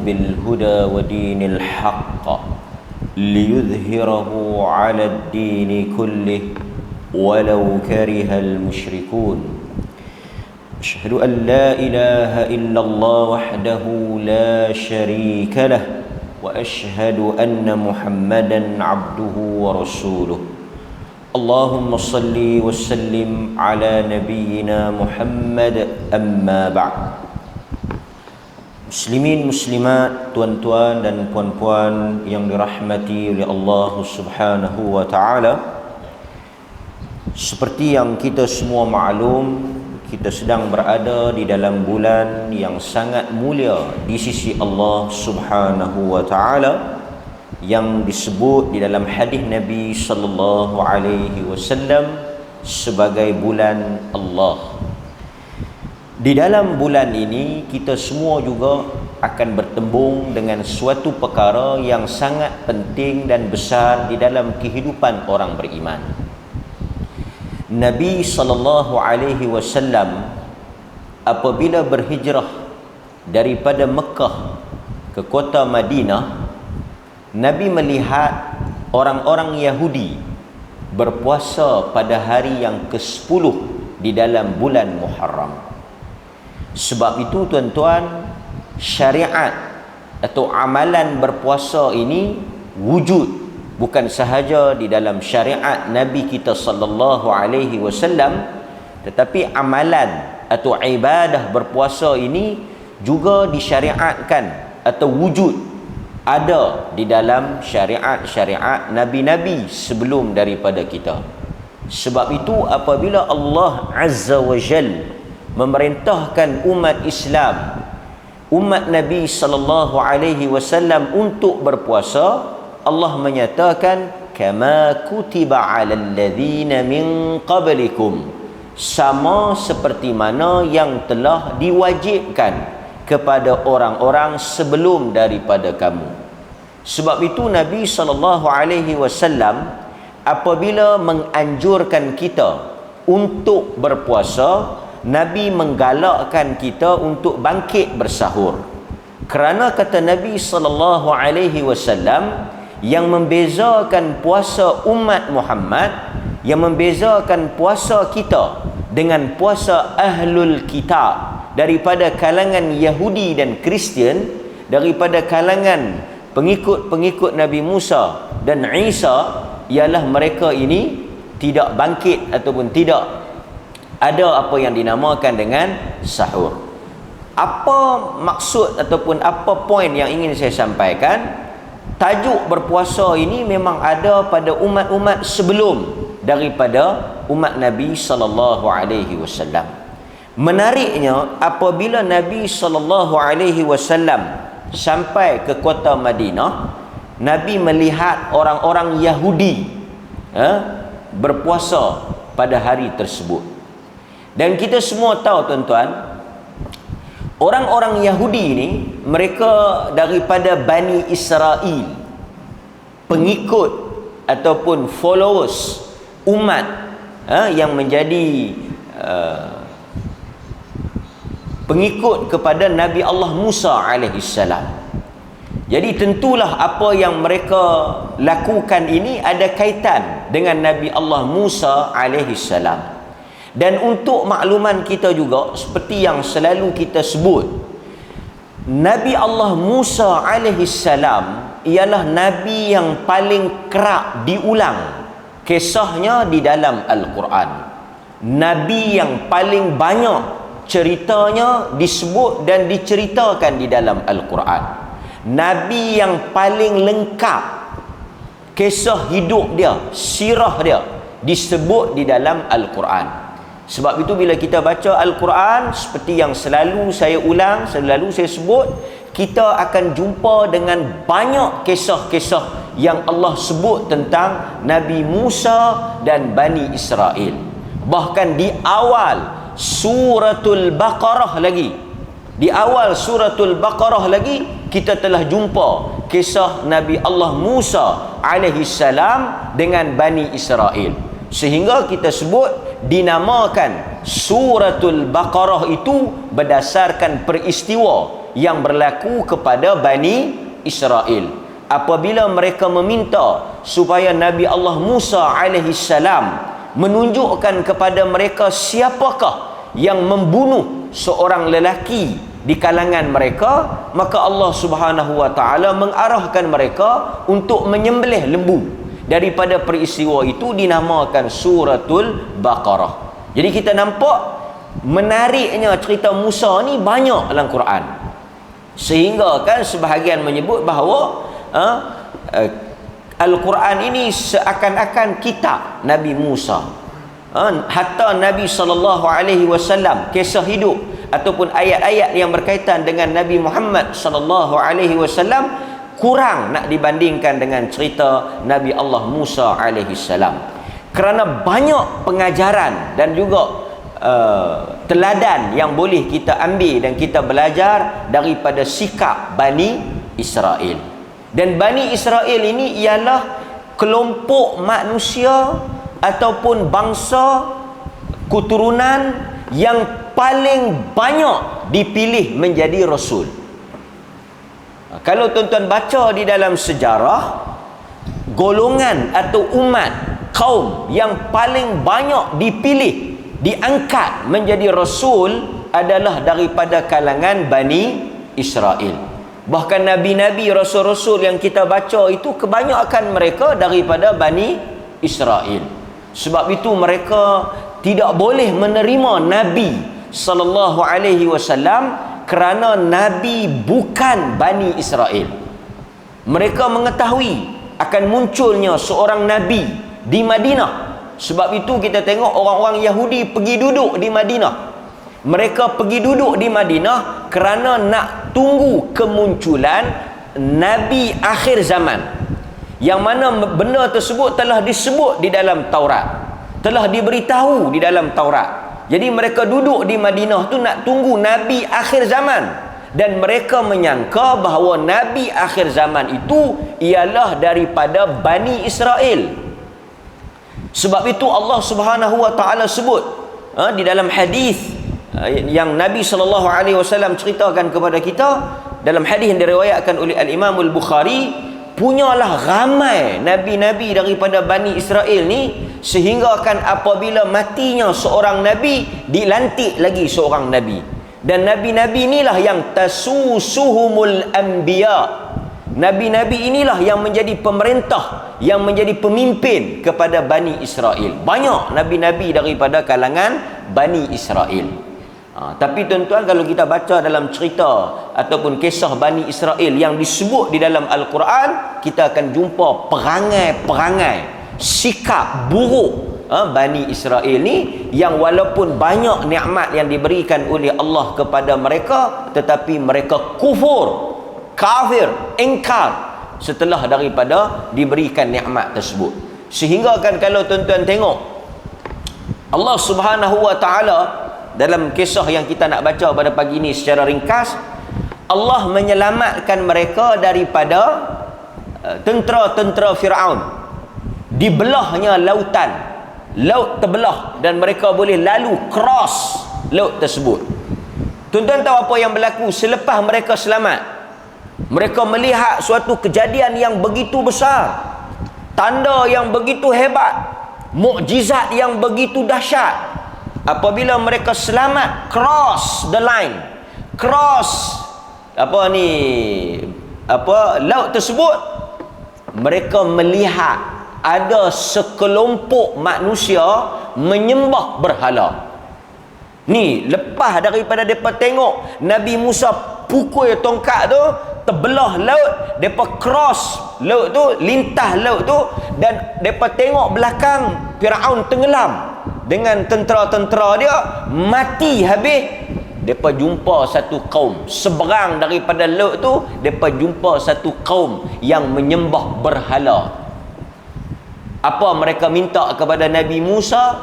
بالهدى ودين الحق ليظهره على الدين كله ولو كره المشركون أشهد أن لا إله إلا الله وحده لا شريك له وأشهد أن محمدا عبده ورسوله اللهم صل وسلم على نبينا محمد أما بعد. Muslimin muslimat, tuan-tuan dan puan-puan yang dirahmati oleh Allah Subhanahu wa taala, seperti yang kita semua maklum, kita sedang berada di dalam bulan yang sangat mulia di sisi Allah Subhanahu wa taala, yang disebut di dalam hadis Nabi sallallahu alaihi wasallam sebagai bulan Allah. Di dalam bulan ini kita semua juga akan bertembung dengan suatu perkara yang sangat penting dan besar di dalam kehidupan orang beriman. Nabi sallallahu alaihi wasallam apabila berhijrah daripada Mekah ke kota Madinah, Nabi melihat orang-orang Yahudi berpuasa pada hari yang ke-10 di dalam bulan Muharram. Sebab itu tuan-tuan, syariat atau amalan berpuasa ini wujud bukan sahaja di dalam syariat Nabi kita sallallahu alaihi wasallam, tetapi amalan atau ibadah berpuasa ini juga disyariatkan atau wujud ada di dalam syariat-syariat nabi-nabi sebelum daripada kita. Sebab itu apabila Allah Azza wa Jalla memerintahkan umat Islam, umat Nabi sallallahu alaihi wasallam untuk berpuasa, Allah menyatakan kama kutiba 'alal ladzina min qablikum, sama seperti mana yang telah diwajibkan kepada orang-orang sebelum daripada kamu. Sebab itu Nabi sallallahu alaihi wasallam apabila menganjurkan kita untuk berpuasa, Nabi menggalakkan kita untuk bangkit bersahur. Kerana kata Nabi sallallahu alaihi wasallam, yang membezakan puasa umat Muhammad, yang membezakan puasa kita dengan puasa ahlul kitab daripada kalangan Yahudi dan Kristian, daripada kalangan pengikut-pengikut Nabi Musa dan Isa, ialah mereka ini tidak bangkit ataupun tidak ada apa yang dinamakan dengan sahur. Apa maksud ataupun apa poin yang ingin saya sampaikan? Tajuk berpuasa ini memang ada pada umat-umat sebelum daripada umat Nabi sallallahu alaihi wasallam. Menariknya, apabila Nabi sallallahu alaihi wasallam sampai ke kota Madinah, Nabi melihat orang-orang Yahudi berpuasa pada hari tersebut. Dan kita semua tahu tuan-tuan, orang-orang Yahudi ini mereka daripada Bani Israel, pengikut ataupun followers umat yang menjadi pengikut kepada Nabi Allah Musa alaihi salam. Jadi tentulah apa yang mereka lakukan ini ada kaitan dengan Nabi Allah Musa alaihi salam. Dan untuk makluman kita juga, seperti yang selalu kita sebut, Nabi Allah Musa alaihi salam ialah Nabi yang paling kerap diulang kisahnya di dalam Al-Quran. Nabi yang paling banyak ceritanya disebut dan diceritakan di dalam Al-Quran. Nabi yang paling lengkap kisah hidup dia, sirah dia disebut di dalam Al-Quran. Sebab itu bila kita baca Al-Quran, seperti yang selalu saya ulang, selalu saya sebut, kita akan jumpa dengan banyak kisah-kisah yang Allah sebut tentang Nabi Musa dan Bani Israel. Bahkan di awal suratul Baqarah lagi, di awal suratul Baqarah lagi, kita telah jumpa kisah Nabi Allah Musa alaihi salam dengan Bani Israel. Sehingga kita sebut dinamakan suratul Baqarah itu berdasarkan peristiwa yang berlaku kepada Bani Israel. Apabila mereka meminta supaya Nabi Allah Musa alaihi salam menunjukkan kepada mereka siapakah yang membunuh seorang lelaki di kalangan mereka, maka Allah Subhanahu wa taala mengarahkan mereka untuk menyembelih lembu. Daripada peristiwa itu dinamakan suratul Baqarah. Jadi kita nampak menariknya cerita Musa ni banyak dalam Quran, sehingga kan sebahagian menyebut bahawa Al-Quran ini seakan-akan kitab Nabi Musa. Hatta Nabi SAW, kisah hidup ataupun ayat-ayat yang berkaitan dengan Nabi Muhammad SAW kurang nak dibandingkan dengan cerita Nabi Allah Musa AS, kerana banyak pengajaran dan juga teladan yang boleh kita ambil dan kita belajar daripada sikap Bani Israel. Dan Bani Israel ini ialah kelompok manusia ataupun bangsa keturunan yang paling banyak dipilih menjadi rasul. Kalau tuan-tuan baca di dalam sejarah, golongan atau umat kaum yang paling banyak dipilih, diangkat menjadi rasul adalah daripada kalangan Bani Israel. Bahkan nabi-nabi, rasul-rasul yang kita baca itu kebanyakan mereka daripada Bani Israel. Sebab itu mereka tidak boleh menerima Nabi sallallahu alaihi wasallam kerana Nabi bukan Bani Israel. Mereka mengetahui akan munculnya seorang Nabi di Madinah. Sebab itu kita tengok orang-orang Yahudi pergi duduk di Madinah. Mereka pergi duduk di Madinah kerana nak tunggu kemunculan Nabi akhir zaman, yang mana benda tersebut telah disebut di dalam Taurat, telah diberitahu di dalam Taurat. Jadi mereka duduk di Madinah tu nak tunggu Nabi akhir zaman, dan mereka menyangka bahawa Nabi akhir zaman itu ialah daripada Bani Israel. Sebab itu Allah Subhanahu wa taala sebut di dalam hadis yang Nabi SAW ceritakan kepada kita, dalam hadis yang diriwayatkan oleh Al-Imam Al-Bukhari, punyalah ramai nabi-nabi daripada Bani Israel ni, sehingga kan apabila matinya seorang nabi, dilantik lagi seorang nabi. Dan nabi-nabi inilah yang tasusuhumul anbiya. Nabi-nabi inilah yang menjadi pemerintah, yang menjadi pemimpin kepada Bani Israel. Banyak nabi-nabi daripada kalangan Bani Israel. Tapi tuan-tuan, kalau kita baca dalam cerita ataupun kisah Bani Israel yang disebut di dalam Al-Quran, kita akan jumpa perangai-perangai sikap buruk Bani Israel ni, yang walaupun banyak nikmat yang diberikan oleh Allah kepada mereka, tetapi mereka kufur, kafir, ingkar setelah daripada diberikan nikmat tersebut. Sehingga kan kalau tuan-tuan tengok Allah Subhanahu wa taala dalam kisah yang kita nak baca pada pagi ini secara ringkas, Allah menyelamatkan mereka daripada tentera-tentera Firaun. Dibelahnya lautan, laut terbelah, dan mereka boleh lalu cross laut tersebut. Tuan-tuan tahu apa yang berlaku selepas mereka selamat? Mereka melihat suatu kejadian yang begitu besar, tanda yang begitu hebat, mukjizat yang begitu dahsyat. Apabila mereka selamat, cross the line, cross laut tersebut, mereka melihat ada sekelompok manusia menyembah berhala. Ni lepas daripada mereka tengok Nabi Musa pukul tongkat tu, terbelah laut, mereka cross laut tu, lintas laut tu, dan mereka tengok belakang Firaun tenggelam dengan tentera-tentera dia, mati habis. Mereka jumpa satu kaum seberang daripada laut tu, mereka jumpa satu kaum yang menyembah berhala. Apa mereka minta kepada Nabi Musa?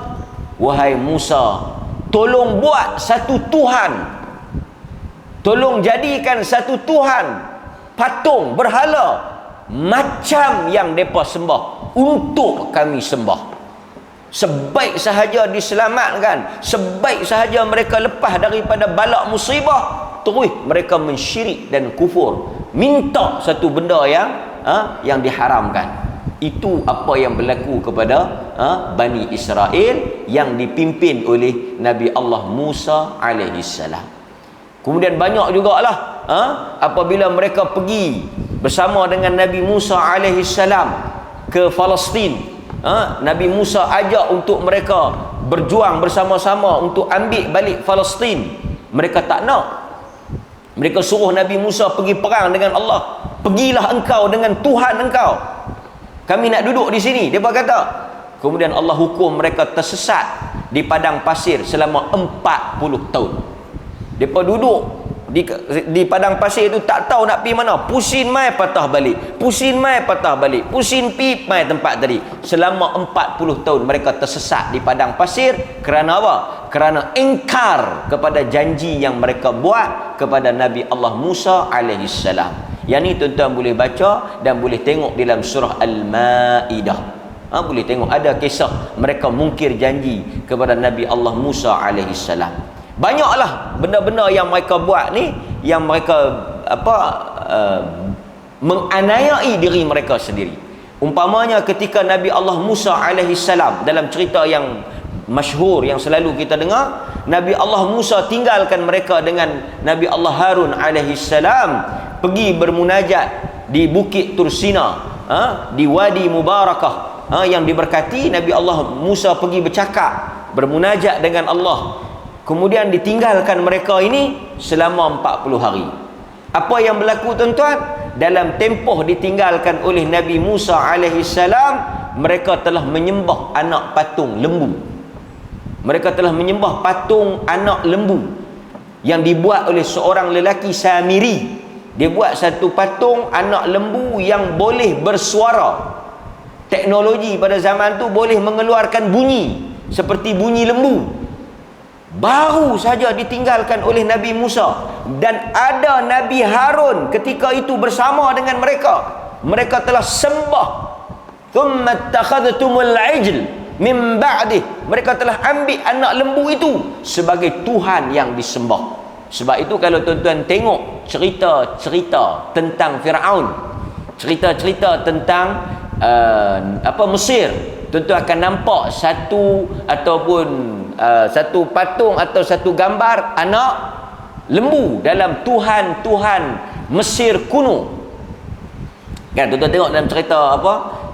Wahai Musa, tolong buat satu Tuhan, tolong jadikan satu Tuhan, patung berhala macam yang mereka sembah, untuk kami sembah. Sebaik sahaja diselamatkan, sebaik sahaja mereka lepas daripada balak musibah, terus mereka mensyirik dan kufur, minta satu benda yang diharamkan. Itu apa yang berlaku kepada Bani Israel yang dipimpin oleh Nabi Allah Musa alaihi salam. Kemudian banyak jugalah apabila mereka pergi bersama dengan Nabi Musa alaihi salam ke Palestin, Nabi Musa ajak untuk mereka berjuang bersama-sama untuk ambil balik Palestin. Mereka tak nak. Mereka suruh Nabi Musa pergi perang dengan Allah. Pergilah engkau dengan Tuhan engkau, kami nak duduk di sini, mereka kata. Kemudian Allah hukum mereka tersesat di padang pasir selama 40 tahun. Mereka duduk di padang pasir itu, tak tahu nak pergi mana. Pusing mai patah balik, pusing mai patah balik, pusing pi mai tempat tadi. Selama 40 tahun mereka tersesat di padang pasir. Kerana apa? Kerana ingkar kepada janji yang mereka buat kepada Nabi Allah Musa alaihi salam. Yang ni tuan-tuan boleh baca dan boleh tengok dalam surah Al-Ma'idah. Boleh tengok ada kisah mereka mungkir janji kepada Nabi Allah Musa alaihi salam. Banyaklah benda-benda yang mereka buat ni, yang mereka menganiayai diri mereka sendiri. Umpamanya ketika Nabi Allah Musa alaihi salam, dalam cerita yang masyhur yang selalu kita dengar, Nabi Allah Musa tinggalkan mereka dengan Nabi Allah Harun alaihi salam, pergi bermunajat di Bukit Tursina, di Wadi Mubarakah, yang diberkati. Nabi Allah Musa pergi bercakap, bermunajat dengan Allah. Kemudian ditinggalkan mereka ini selama 40 hari. Apa yang berlaku tuan-tuan? Dalam tempoh ditinggalkan oleh Nabi Musa alaihi salam, mereka telah menyembah anak patung lembu. Mereka telah menyembah patung anak lembu yang dibuat oleh seorang lelaki Samiri. Dia buat satu patung anak lembu yang boleh bersuara. Teknologi pada zaman tu boleh mengeluarkan bunyi seperti bunyi lembu. Baru saja ditinggalkan oleh Nabi Musa, dan ada Nabi Harun ketika itu bersama dengan mereka. Mereka telah sembah. Thumma ittakhadhtumul ijl min ba'dih. Mereka telah ambil anak lembu itu sebagai Tuhan yang disembah. Sebab itu kalau tuan-tuan tengok cerita-cerita tentang Firaun, cerita-cerita tentang Mesir, tuan-tuan akan nampak satu patung atau satu gambar anak lembu dalam Tuhan Mesir kuno. Kan tuan-tuan tengok dalam cerita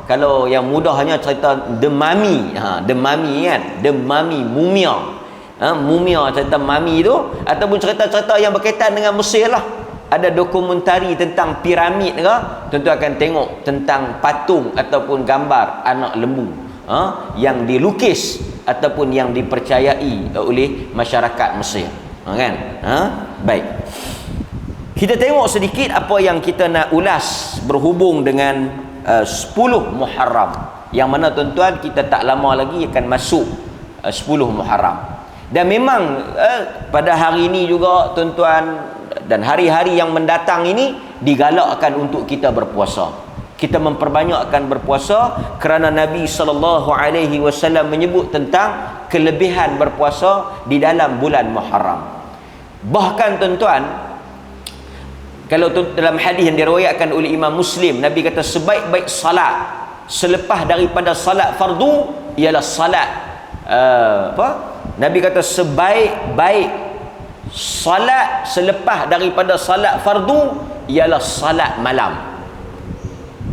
kalau yang mudahnya cerita The Mummy, The Mummy kan, The Mummy, mumia. Mumia, cerita mami tu, ataupun cerita-cerita yang berkaitan dengan Mesir lah. Ada dokumentari tentang piramid ke, tuan-tuan akan tengok tentang patung ataupun gambar anak lembu yang dilukis ataupun yang dipercayai oleh masyarakat Mesir. Kan? Baik. Kita tengok sedikit apa yang kita nak ulas berhubung dengan 10 Muharram, yang mana tuan-tuan kita tak lama lagi akan masuk 10 Muharram. Dan memang pada hari ini juga tuan-tuan, dan hari-hari yang mendatang ini digalakkan untuk kita berpuasa. Kita memperbanyakkan berpuasa kerana Nabi SAW menyebut tentang kelebihan berpuasa di dalam bulan Muharram. Bahkan tuan-tuan, kalau dalam hadis yang diriwayatkan oleh Imam Muslim, Nabi kata sebaik-baik salat selepas daripada salat fardu ialah salat Nabi kata sebaik-baik salat selepas daripada salat fardu ialah salat malam.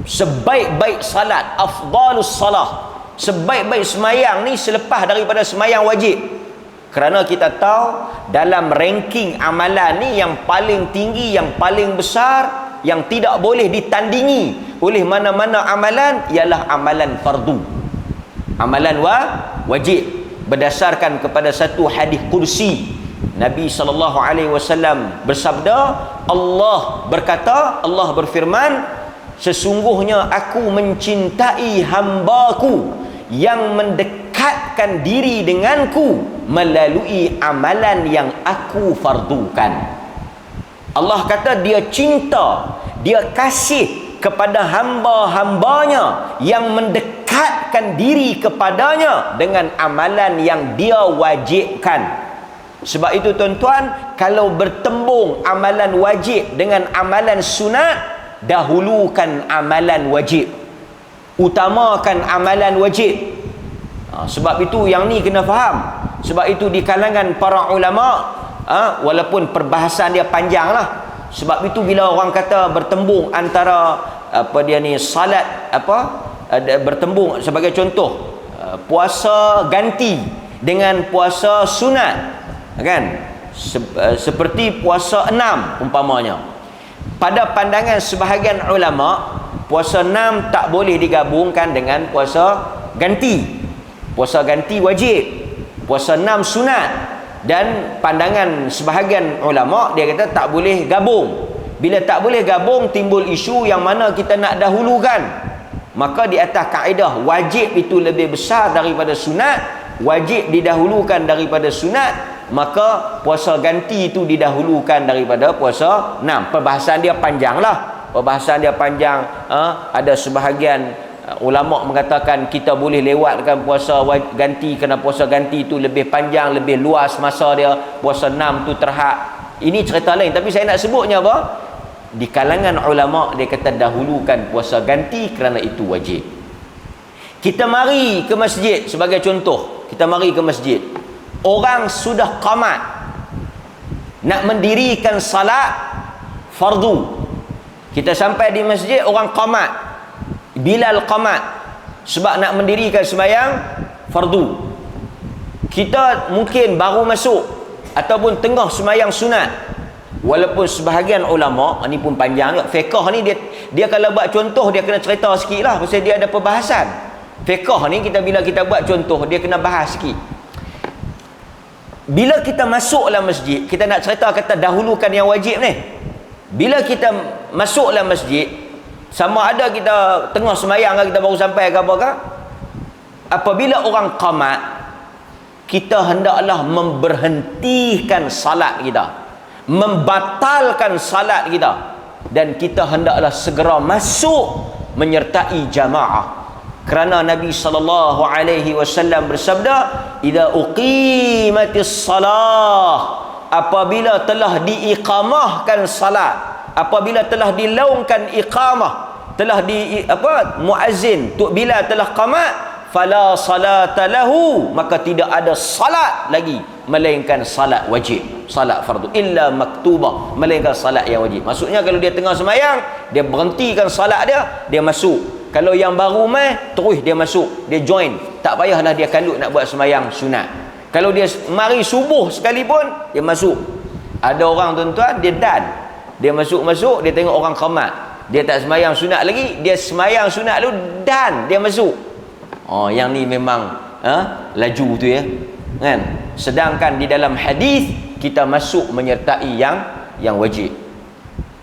Sebaik-baik salat, afdalus salah, sebaik-baik semayang ni selepas daripada semayang wajib. Kerana kita tahu dalam ranking amalan ni yang paling tinggi, yang paling besar, yang tidak boleh ditandingi oleh mana-mana amalan ialah amalan fardu, amalan wajib. Berdasarkan kepada satu hadis kursi, Nabi SAW bersabda, Allah berkata, Allah berfirman, sesungguhnya aku mencintai hambaku yang mendekatkan diri denganku melalui amalan yang aku fardukan. Allah kata dia cinta, dia kasih kepada hamba-hambanya yang mendekatkan diri kepadanya dengan amalan yang dia wajibkan. Sebab itu tuan-tuan, kalau bertembung amalan wajib dengan amalan sunat, dahulukan amalan wajib, utamakan amalan wajib. Sebab itu yang ni kena faham. Sebab itu di kalangan para ulama, walaupun perbahasan dia panjang lah, sebab itu bila orang kata bertembung antara salat bertembung, sebagai contoh puasa ganti dengan puasa sunat, kan, seperti puasa 6 umpamanya, pada pandangan sebahagian ulama, puasa 6 tak boleh digabungkan dengan puasa ganti. Puasa ganti wajib, puasa 6 sunat. Dan pandangan sebahagian ulama, dia kata tak boleh gabung. Bila tak boleh gabung, timbul isu yang mana kita nak dahulukan. Maka di atas kaedah wajib itu lebih besar daripada sunat, wajib didahulukan daripada sunat, maka puasa ganti itu didahulukan daripada puasa 6. Perbahasan dia panjang lah. Perbahasan dia panjang. Ada sebahagian ulama mengatakan kita boleh lewatkan puasa ganti, kerana puasa ganti itu lebih panjang, lebih luas masa dia. Puasa 6 tu terhad. Ini cerita lain, tapi saya nak sebutnya apa? Di kalangan ulama dia kata dahulukan puasa ganti kerana itu wajib. Kita mari ke masjid, sebagai contoh, kita mari ke masjid, orang sudah qamat, nak mendirikan salat fardu. Kita sampai di masjid, orang qamat, Bilal qamat, sebab nak mendirikan sembahyang fardu. Kita mungkin baru masuk ataupun tengah sembahyang sunat. Walaupun sebahagian ulama, ni pun panjang, fiqh ni dia kalau buat contoh, dia kena cerita sikit lah, pasal dia ada perbahasan. Fiqh ni bila kita buat contoh, dia kena bahas sikit. Bila kita masuk dalam masjid, kita nak cerita kata dahulukan yang wajib ni. Bila kita masuk dalam masjid, sama ada kita tengah semayang ke, kita baru sampai ke apakah, apabila orang qamat, kita hendaklah memberhentikan salat kita, membatalkan salat kita, dan kita hendaklah segera masuk menyertai jamaah. Kerana Nabi SAW bersabda, idza uqimatis salah, apabila telah diiqamahkan salat, apabila telah dilaungkan iqamah, telah muazzin Tok Bilal telah qamat, fala salata lahu, maka tidak ada salat lagi melainkan salat wajib, salat fardu, illa maktubah, melainkan salat yang wajib. Maksudnya kalau dia tengah semayang, dia berhentikan salat dia masuk. Kalau yang baru terus dia masuk, dia join, tak payahlah dia kalut nak buat semayang sunat. Kalau dia mari subuh sekalipun, dia masuk. Ada orang tuan-tuan, dia masuk, dia tengok orang qamat, dia tak semayang sunat lagi, dia semayang sunat dulu dan dia masuk. Yang ni memang laju tu ya, kan? Sedangkan di dalam hadis kita masuk menyertai yang wajib.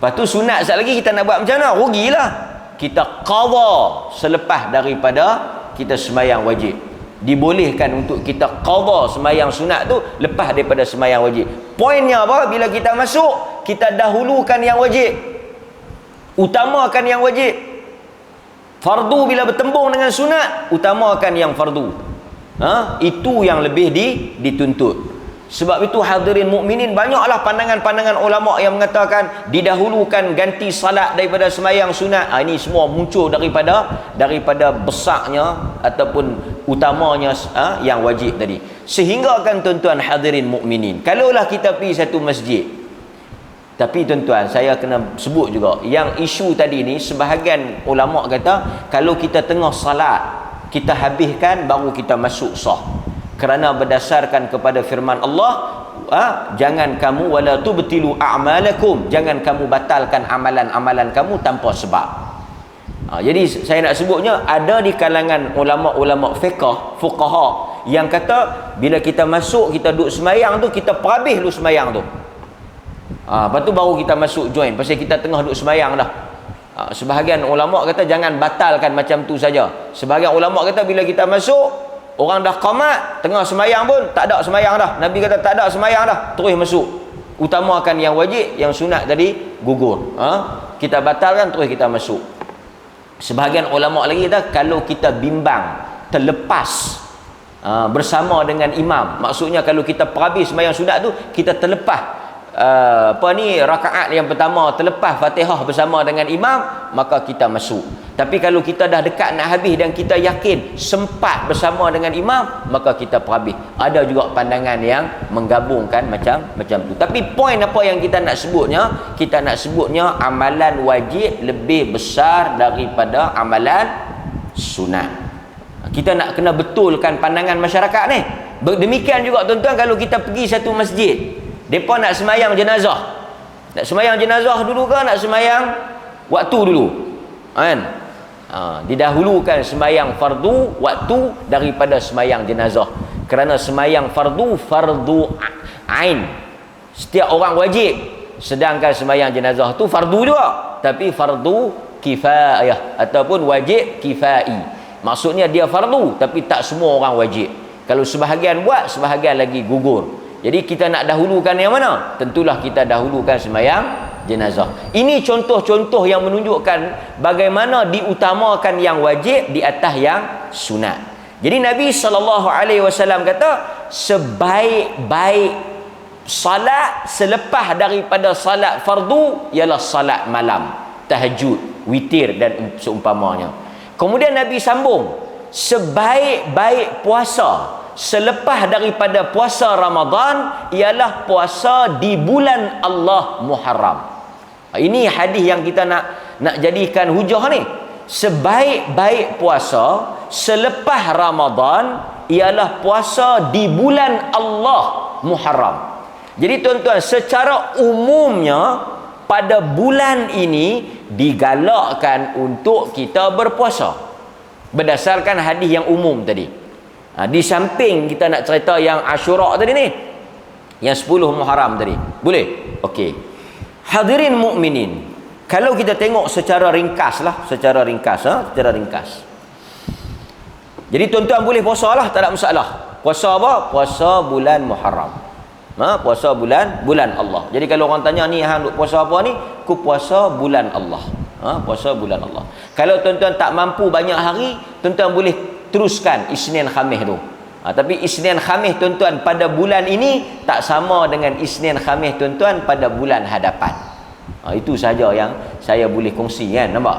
Lepas tu sunat sekali lagi kita nak buat macam mana? Rugilah. Kita qadha selepas daripada kita semayang wajib. Dibolehkan untuk kita qadha semayang sunat tu lepas daripada semayang wajib. Poinnya apa? Bila kita masuk, kita dahulukan yang wajib, utamakan yang wajib. Fardu bila bertembung dengan sunat, utamakan yang fardu. Itu yang lebih dituntut. Sebab itu hadirin mukminin, banyaklah pandangan-pandangan ulama yang mengatakan didahulukan ganti salat daripada semayang sunat. Ini semua muncul daripada besarnya ataupun utamanya yang wajib tadi. Sehingga kan tuan-tuan hadirin mukminin, kalaulah kita pergi satu masjid, tapi tuan-tuan saya kena sebut juga, yang isu tadi ni sebahagian ulama kata kalau kita tengah salat, kita habiskan baru kita masuk sah. Kerana berdasarkan kepada firman Allah, jangan kamu wala tubtilu a'malakum, jangan kamu batalkan amalan-amalan kamu tanpa sebab. Jadi saya nak sebutnya, ada di kalangan ulama-ulama fuqaha yang kata bila kita masuk, kita duduk semayang tu, kita perhabis dulu semayang tu, lepas tu baru kita masuk join, pasal kita tengah duduk semayang dah. Sebahagian ulama kata jangan batalkan macam tu saja. Sebahagian ulama kata bila kita masuk, orang dah qamat, tengah semayang pun tak ada semayang dah, Nabi kata tak ada semayang dah, terus masuk. Utamakan yang wajib, yang sunat tadi gugur. Kita batalkan, terus kita masuk. Sebahagian ulama lagi kata kalau kita bimbang, terlepas bersama dengan imam. Maksudnya kalau kita perhabis sembahyang sunat tu, kita terlepas rakaat yang pertama, terlepas Fatihah bersama dengan imam, maka kita masuk. Tapi kalau kita dah dekat nak habis dan kita yakin sempat bersama dengan imam, maka kita perhabis. Ada juga pandangan yang menggabungkan macam tu. Tapi poin apa yang kita nak sebutnya? Kita nak sebutnya amalan wajib lebih besar daripada amalan sunat. Kita nak kena betulkan pandangan masyarakat ni. Demikian juga tuan-tuan, kalau kita pergi satu masjid, mereka nak semayang jenazah. Nak semayang jenazah dulu ke nak semayang waktu dulu? Kan? Didahulukan semayang fardu waktu daripada semayang jenazah. Kerana semayang fardu ain. Setiap orang wajib. Sedangkan semayang jenazah tu fardu juga. Tapi fardu kifayah ataupun wajib kifai. Maksudnya dia fardu tapi tak semua orang wajib. Kalau sebahagian buat, sebahagian lagi gugur. Jadi kita nak dahulukan yang mana? Tentulah kita dahulukan sembahyang jenazah. Ini contoh-contoh yang menunjukkan bagaimana diutamakan yang wajib di atas yang sunat. Jadi Nabi SAW kata, sebaik-baik salat selepas daripada salat fardu ialah salat malam, tahajud, witir dan seumpamanya. Kemudian Nabi sambung, sebaik-baik puasa selepas daripada puasa Ramadan ialah puasa di bulan Allah Muharram. Ini hadis yang kita nak jadikan hujah ni. Sebaik-baik puasa selepas Ramadan ialah puasa di bulan Allah Muharram. Jadi tuan-tuan, secara umumnya pada bulan ini digalakkan untuk kita berpuasa berdasarkan hadis yang umum tadi. Di samping kita nak cerita yang Asyura tadi ni, yang 10 Muharram tadi, boleh? Okey. Hadirin mukminin, kalau kita tengok secara ringkas. Jadi tuan-tuan boleh puasa lah, tak ada masalah. Puasa apa? Puasa bulan Muharram. Puasa bulan Allah. Jadi kalau orang tanya ni hang duk puasa apa ni? Ku puasa bulan Allah. Puasa bulan Allah. Kalau tuan-tuan tak mampu banyak hari, tuan-tuan boleh teruskan Isnin Khamis tu. Tapi Isnin Khamis tuan-tuan pada bulan ini tak sama dengan Isnin Khamis tuan-tuan pada bulan hadapan. Itu saja yang saya boleh kongsi, kan? Nampak?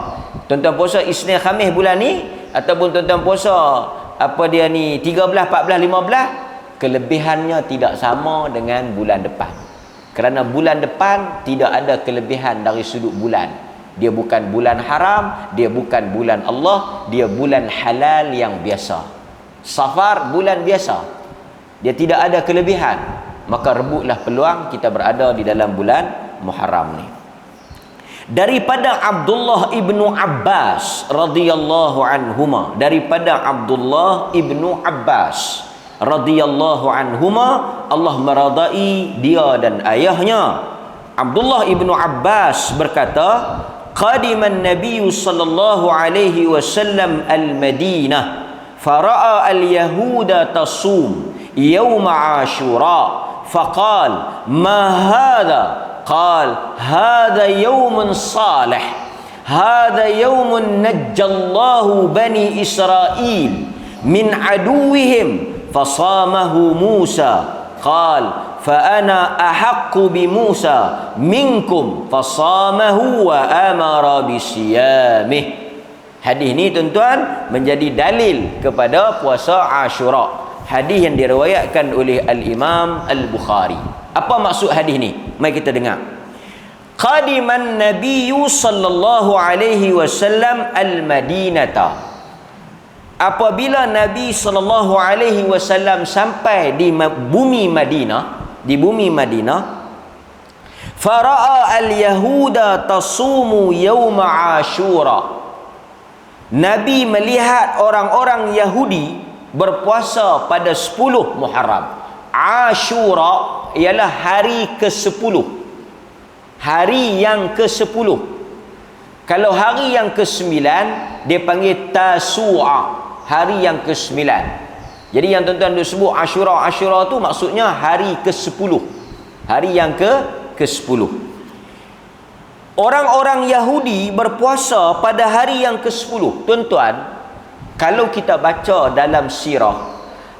Tuan-tuan puasa Isnin Khamis bulan ni ataupun tuan-tuan puasa 13, 14, 15, kelebihannya tidak sama dengan bulan depan. Kerana bulan depan tidak ada kelebihan dari sudut bulan. Dia bukan bulan haram, dia bukan bulan Allah, dia bulan halal yang biasa. Safar bulan biasa, dia tidak ada kelebihan. Maka rebutlah peluang kita berada di dalam bulan Muharram ni. Daripada Abdullah ibnu Abbas radhiyallahu anhuma, Allah meradai dia dan ayahnya. Abdullah ibnu Abbas berkata, qadiman Nabi sallallahu alaihi wasallam al-Madinah fara'a al-yahuda tasum yawma Ashura faqal ma hadha qal hadha yawmun salih hadha yawmun najjallahu bani Israil min aduwihim fasamahu Musa qal فأنا أحق بموسى منكم فصامه وأمر بصيامه. Hadis ni tuan-tuan menjadi dalil kepada puasa Ashura. Hadis yang diriwayatkan oleh Al-Imam Al-Bukhari. Apa maksud hadis ni? Mari kita dengar. Qadiman Nabiyyu sallallahu alaihi wasallam al-Madinata. Apabila Nabi sallallahu alaihi wasallam sampai di bumi Madinah, fara'a al-yahuda tasumu yawma Ashura. Nabi melihat orang-orang Yahudi berpuasa pada 10 Muharram. Ashura ialah hari ke-10. Hari yang ke-10. Kalau hari yang ke-9 dia panggil Tasu'a, hari yang ke-9. Jadi yang tuan-tuan disebut Ashura tu maksudnya hari ke-10. Hari yang ke-10. Orang-orang Yahudi berpuasa pada hari yang ke-10. Tuan-tuan, kalau kita baca dalam sirah,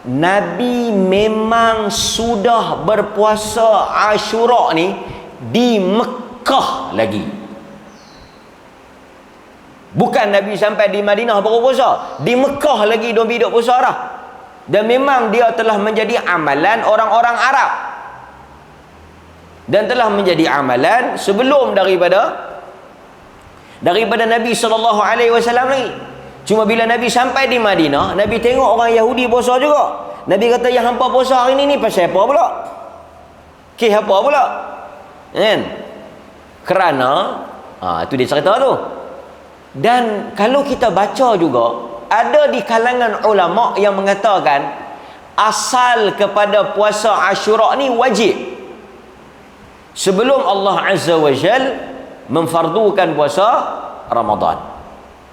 Nabi memang sudah berpuasa Ashura ni di Mekah lagi. Bukan Nabi sampai di Madinah baru puasa, di Mekah lagi dia hidup puasa dah. Dan memang dia telah menjadi amalan orang-orang Arab, dan telah menjadi amalan sebelum daripada Nabi SAW lagi. Cuma bila Nabi sampai di Madinah, Nabi tengok orang Yahudi puasa juga. Nabi kata, yang hampa puasa hari ni pasal apa pula? Apa pula? Kan? Kerana itu dia cerita tu. Dan kalau kita baca juga, ada di kalangan ulama yang mengatakan asal kepada puasa Ashura ni wajib. Sebelum Allah Azza wa Jal memfardukan puasa Ramadan.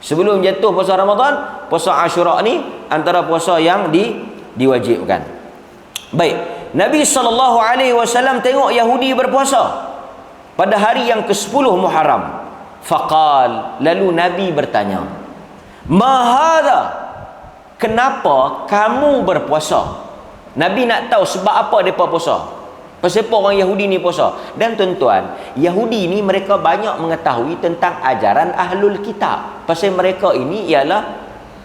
Sebelum jatuh puasa Ramadan, puasa Ashura ni antara puasa yang diwajibkan. Baik, Nabi SAW tengok Yahudi berpuasa pada hari yang ke-10 Muharram. Faqal, lalu Nabi bertanya, "Mahadha? Kenapa kamu berpuasa?" Nabi nak tahu sebab apa mereka puasa. Pasal apa orang Yahudi ni puasa? Dan tuan-tuan, Yahudi ni mereka banyak mengetahui tentang ajaran Ahlul Kitab. Pasal mereka ini ialah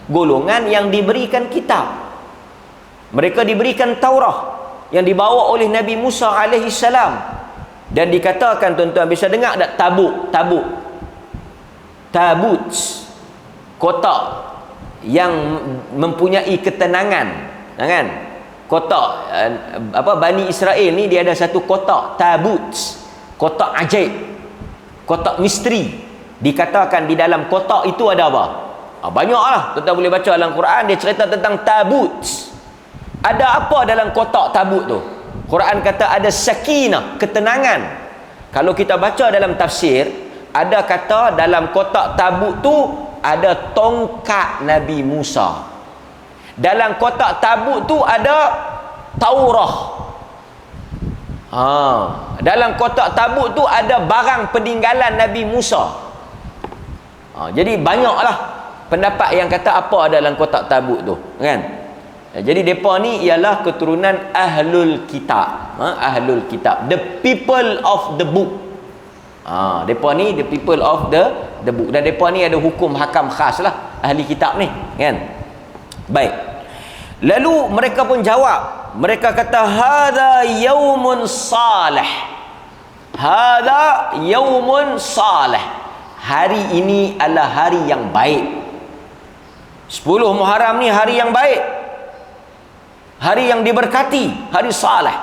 golongan yang diberikan kitab. Mereka diberikan Taurah yang dibawa oleh Nabi Musa alaihi salam. Dan dikatakan, tuan-tuan bisa dengar tak, tabut, kotak yang mempunyai ketenangan, kan? Kotak Bani Israel ni dia ada satu kotak tabut, kotak ajaib, kotak misteri. Dikatakan di dalam kotak itu ada apa? Banyaklah, tuan-tuan boleh baca dalam Quran, dia cerita tentang tabut. Ada apa dalam kotak tabut tu? Quran kata ada sakinah, ketenangan. Kalau kita baca dalam tafsir, ada kata dalam kotak tabut tu ada tongkat Nabi Musa. Dalam kotak tabut tu ada Taurah. Dalam kotak tabut tu ada barang peninggalan Nabi Musa. Jadi banyaklah pendapat yang kata apa ada dalam kotak tabut tu, kan? Jadi mereka ni ialah keturunan Ahlul Kitab. Ahlul Kitab, the people of the book. Mereka ni the people of the book. Dan mereka ni ada hukum hakam khas lah, ahli kitab ni, kan? Baik. Lalu mereka pun jawab. Mereka kata, hadza yaumun salih. Hadza yaumun salih. Hari ini adalah hari yang baik. 10 Muharram ni hari yang baik. Hari yang diberkati, hari salih.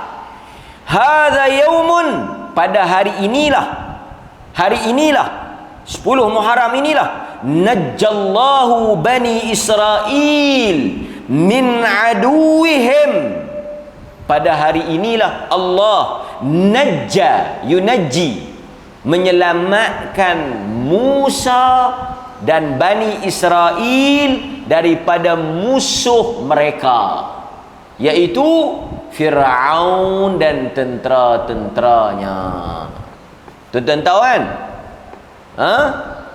Hadza yaumun, pada hari inilah 10 Muharram inilah najjallahu bani Israel min aduwihim. Pada hari inilah Allah yunajji, menyelamatkan Musa dan Bani Israel daripada musuh mereka, iaitu Fir'aun dan tentera-tenteranya. Tuan-tuan tahu kan?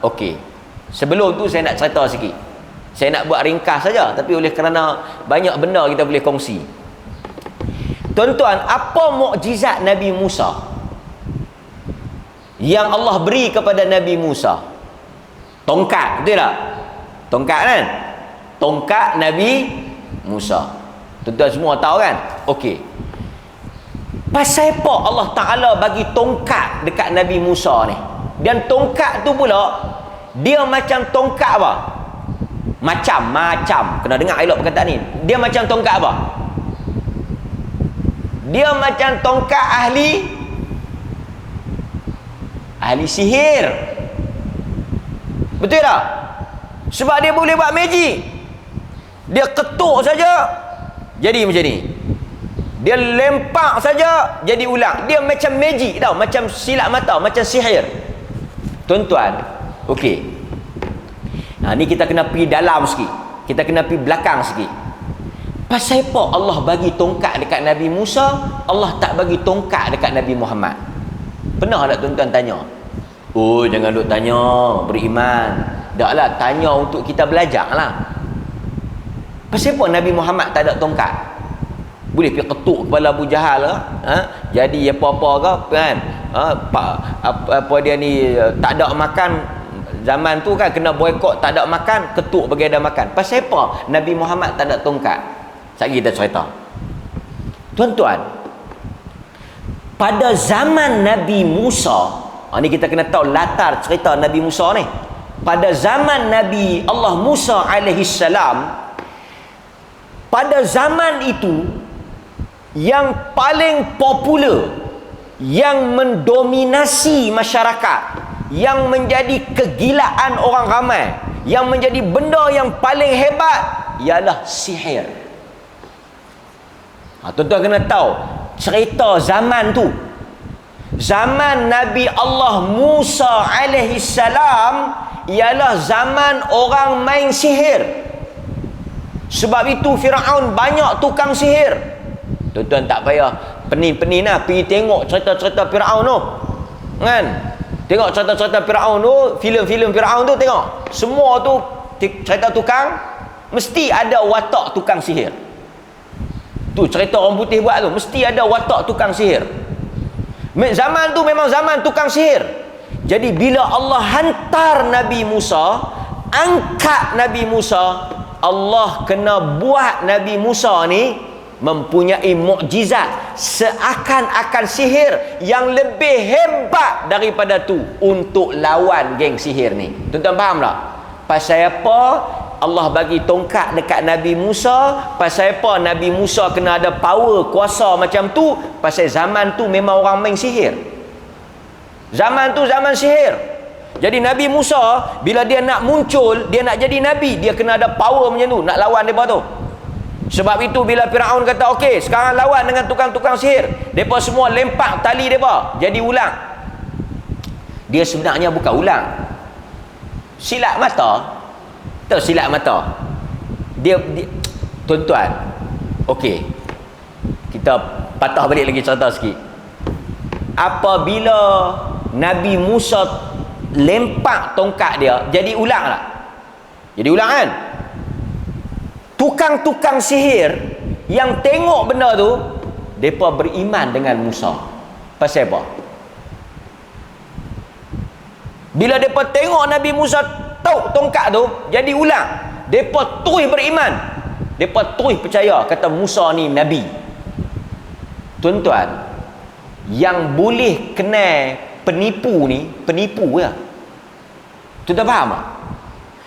Okey. Sebelum tu saya nak cerita sikit. Saya nak buat ringkas saja, tapi oleh kerana banyak benda kita boleh kongsi. Tuan-tuan, apa mukjizat Nabi Musa yang Allah beri kepada Nabi Musa? Tongkat, betul tak? Tongkat kan? Tongkat Nabi Musa. Tuan-tuan semua tahu kan? Okey. Pasal apa Allah Ta'ala bagi tongkat dekat Nabi Musa ni? Dan tongkat tu pula, dia macam tongkat apa? Macam. Kena dengar elok perkataan ni. Dia macam tongkat apa? Dia macam tongkat ahli sihir. Betul tak? Sebab dia boleh buat magic. Dia ketuk saja jadi macam ni. Dia lempak saja jadi ulang. Dia macam magic tau, macam silap mata, macam sihir. Tuan-tuan, okey. Ni kita kena pergi dalam sikit. Kita kena pergi belakang sikit. Pasal apa Allah bagi tongkat dekat Nabi Musa, Allah tak bagi tongkat dekat Nabi Muhammad? Pernah tak tuan-tuan tanya? Oh, jangan duk tanya, beriman. Taklah, tanya untuk kita belajar lah. Pasal apa Nabi Muhammad tak ada tongkat? boleh pergi ketuk kepala Abu Jahal ke, jadi apa-apa ke kan, apa dia ni tak ada makan zaman tu kan, kena boikot, tak ada makan, ketuk bagi ada makan. Pasal apa Nabi Muhammad tak ada tongkat? Sekali kita cerita, tuan-tuan, pada zaman Nabi Musa, ni kita kena tahu latar cerita Nabi Musa ni. Pada zaman Nabi Allah Musa alaihi salam, pada zaman itu yang paling popular, yang mendominasi masyarakat, yang menjadi kegilaan orang ramai, yang menjadi benda yang paling hebat ialah sihir. Tuan-tuan kena tahu cerita zaman tu. Zaman Nabi Allah Musa alaihi salam ialah zaman orang main sihir. Sebab itu Firaun banyak tukang sihir. Tuan-tuan tak payah pening-pening lah pergi tengok cerita-cerita Firaun tu, kan? Tengok cerita-cerita Firaun tu, filem-filem Firaun tu, tengok semua tu cerita tukang, mesti ada watak tukang sihir. Tu cerita orang putih buat tu, mesti ada watak tukang sihir. Zaman tu memang zaman tukang sihir. Jadi bila Allah hantar Nabi Musa, angkat Nabi Musa, Allah kena buat Nabi Musa ni mempunyai mukjizat seakan-akan sihir yang lebih hebat daripada tu untuk lawan geng sihir ni. Tuan-tuan faham tak? Pasal apa Allah bagi tongkat dekat Nabi Musa? Pasal apa Nabi Musa kena ada power, kuasa macam tu? Pasal zaman tu memang orang main sihir. Zaman tu zaman sihir. Jadi Nabi Musa bila dia nak muncul, dia nak jadi Nabi, dia kena ada power macam tu nak lawan mereka tu. Sebab itu bila Firaun kata okey sekarang lawan dengan tukang-tukang sihir, mereka semua lempak tali mereka jadi ulang. Dia sebenarnya bukan ulang, silat mata. Tahu silat mata? Dia tuan-tuan, okey, kita patah balik lagi cerita sikit. Apabila Nabi Musa lempak tongkat dia, jadi ulang tak? Jadi ulang kan? Tukang-tukang sihir yang tengok benda tu, mereka beriman dengan Musa. Pasal apa? Bila mereka tengok Nabi Musa tauk tongkat tu jadi ulang, mereka terus beriman, mereka terus percaya kata Musa ni Nabi. Tuan-tuan, yang boleh kenal penipu ni, penipu ya. Tuan-tuan faham tak?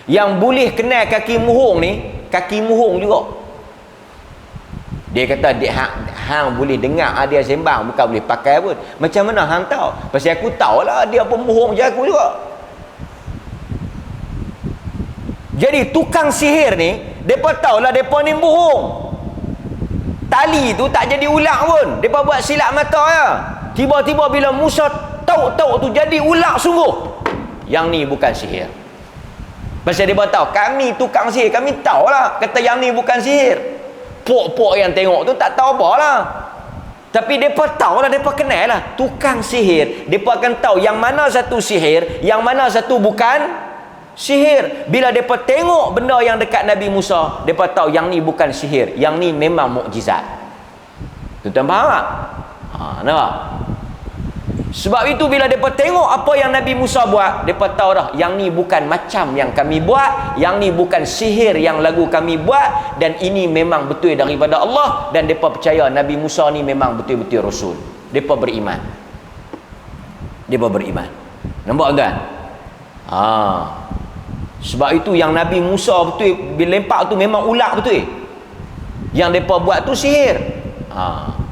Yang boleh kenal kaki muhung ni, kaki muhung juga. Dia kata dia hang boleh dengar dia sembang, bukan boleh pakai pun. Macam mana hang tahu? Pasal aku tahulah dia pemuhung je aku juga. Jadi tukang sihir ni, depa tahulah depa ni bohong. Tali tu tak jadi ulang pun, depa buat silap mata ya. Tiba-tiba bila Musa tahu tu jadi ulang sungguh. Yang ni bukan sihir. Pasal dia tahu kami tukang sihir, kami tahulah kata yang ni bukan sihir. Pok-pok yang tengok tu tak tahu apalah. Tapi depa tahulah, depa kenal lah tukang sihir. Depa akan tahu yang mana satu sihir, yang mana satu bukan sihir. Bila depa tengok benda yang dekat Nabi Musa, depa tahu yang ni bukan sihir, yang ni memang mukjizat. Tuan-tuan faham tak? Nampak? Sebab itu bila mereka tengok apa yang Nabi Musa buat, mereka tahu dah yang ni bukan macam yang kami buat, yang ni bukan sihir yang lagu kami buat, dan ini memang betul daripada Allah, dan mereka percaya Nabi Musa ni memang betul-betul Rasul. Mereka beriman. Mereka beriman. Nampak tuan? Sebab itu yang Nabi Musa betul bila lempak tu memang ulat betul. Yang mereka buat tu sihir.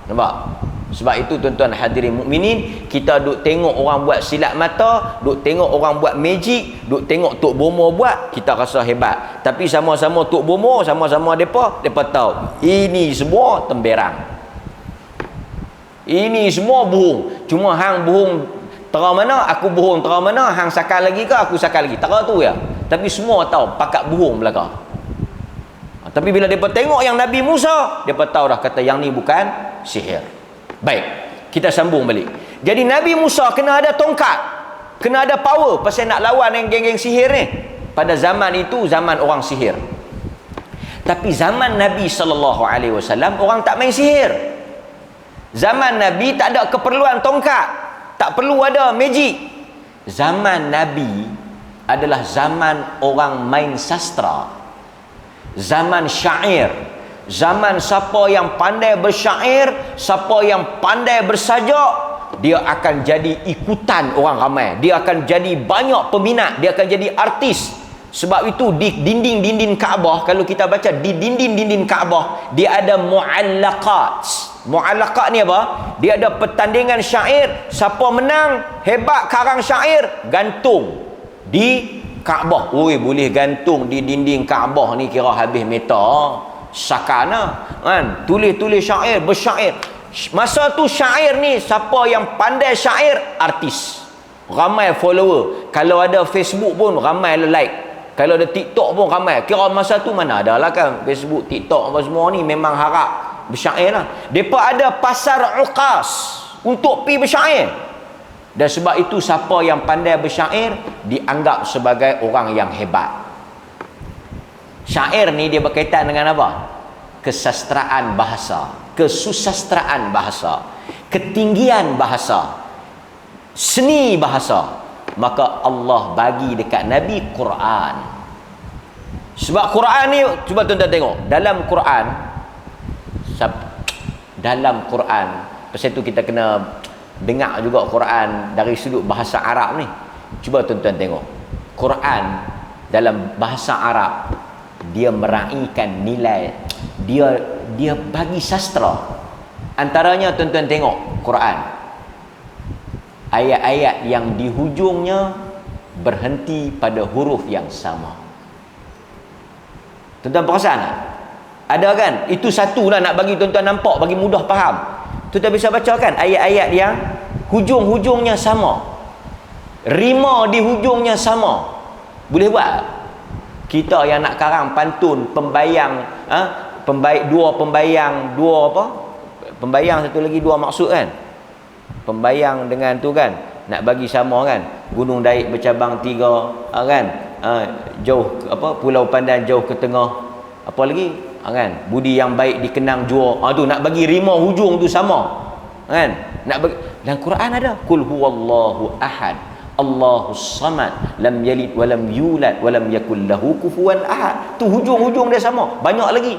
Nampak? Sebab itu tuan-tuan hadirin mukminin, kita duk tengok orang buat silat mata, duk tengok orang buat magic, duk tengok Tok Bomo buat, kita rasa hebat. Tapi sama-sama Tok Bomo, sama-sama depa tahu ini semua temberang. Ini semua bohong. Cuma hang bohong tera mana, aku bohong tera mana, hang sakal lagi ke aku sakal lagi. Tera tu ya. Tapi semua tahu pakat bohong belaka. Tapi bila depa tengok yang Nabi Musa, depa tahu dah kata yang ni bukan sihir. Baik, kita sambung balik. Jadi Nabi Musa kena ada tongkat, kena ada power pasal nak lawan dengan geng-geng sihir ni. Pada zaman itu zaman orang sihir. Tapi zaman Nabi SAW, orang tak main sihir. Zaman Nabi tak ada keperluan tongkat, tak perlu ada magic. Zaman Nabi adalah zaman orang main sastra, zaman syair, zaman siapa yang pandai bersyair, siapa yang pandai bersajak, dia akan jadi ikutan orang ramai, dia akan jadi banyak peminat, dia akan jadi artis. Sebab itu di dinding-dinding Kaabah, kalau kita baca di dinding-dinding Kaabah, dia ada muallaqat. Muallaqat ni apa? Dia ada pertandingan syair, siapa menang, hebat karang syair, gantung di Kaabah. Oi, boleh gantung di dinding Kaabah ni kira habis meta. Sakana kan, tulis-tulis syair, bersyair. Masa tu syair ni, siapa yang pandai syair, artis, ramai follower. Kalau ada Facebook pun ramai like, kalau ada TikTok pun ramai. Kira masa tu mana ada lah kan Facebook, TikTok apa semua ni, memang harap bersyair lah. Mereka ada pasar uqas untuk pi bersyair. Dan sebab itu siapa yang pandai bersyair dianggap sebagai orang yang hebat. Syair ni dia berkaitan dengan apa? Kesastraan bahasa, kesusastraan bahasa, ketinggian bahasa, seni bahasa. Maka Allah bagi dekat Nabi Quran. Sebab Quran ni, cuba tuan-tuan tengok dalam Quran, pasal tu kita kena dengar juga Quran dari sudut bahasa Arab ni. Cuba tuan-tuan tengok Quran dalam bahasa Arab, dia meraihkan nilai, dia bagi sastra. Antaranya tuan-tuan tengok Quran, ayat-ayat yang di hujungnya berhenti pada huruf yang sama. Tuan-tuan perasan tak? Ada kan? Itu satu lah nak bagi tuan-tuan nampak, bagi mudah faham. Tuan-tuan bisa baca kan ayat-ayat yang hujung-hujungnya sama, rima di hujungnya sama. Boleh buat? Kita yang nak karang pantun pembayang, dua pembayang, dua apa? Pembayang satu lagi dua maksud kan? Pembayang dengan tu kan, nak bagi sama kan, gunung Daik bercabang tiga, kan, jauh apa, pulau Pandan jauh ke tengah, apa lagi, kan, budi yang baik dikenang jua, tu nak bagi rima hujung tu sama kan, nak bagi. Dan Quran ada qul huwallahu ahad Allahus samad lam yalid walam yulad walam yakul lahu kufuwan ahad. Tu hujung-hujung dia sama. Banyak lagi.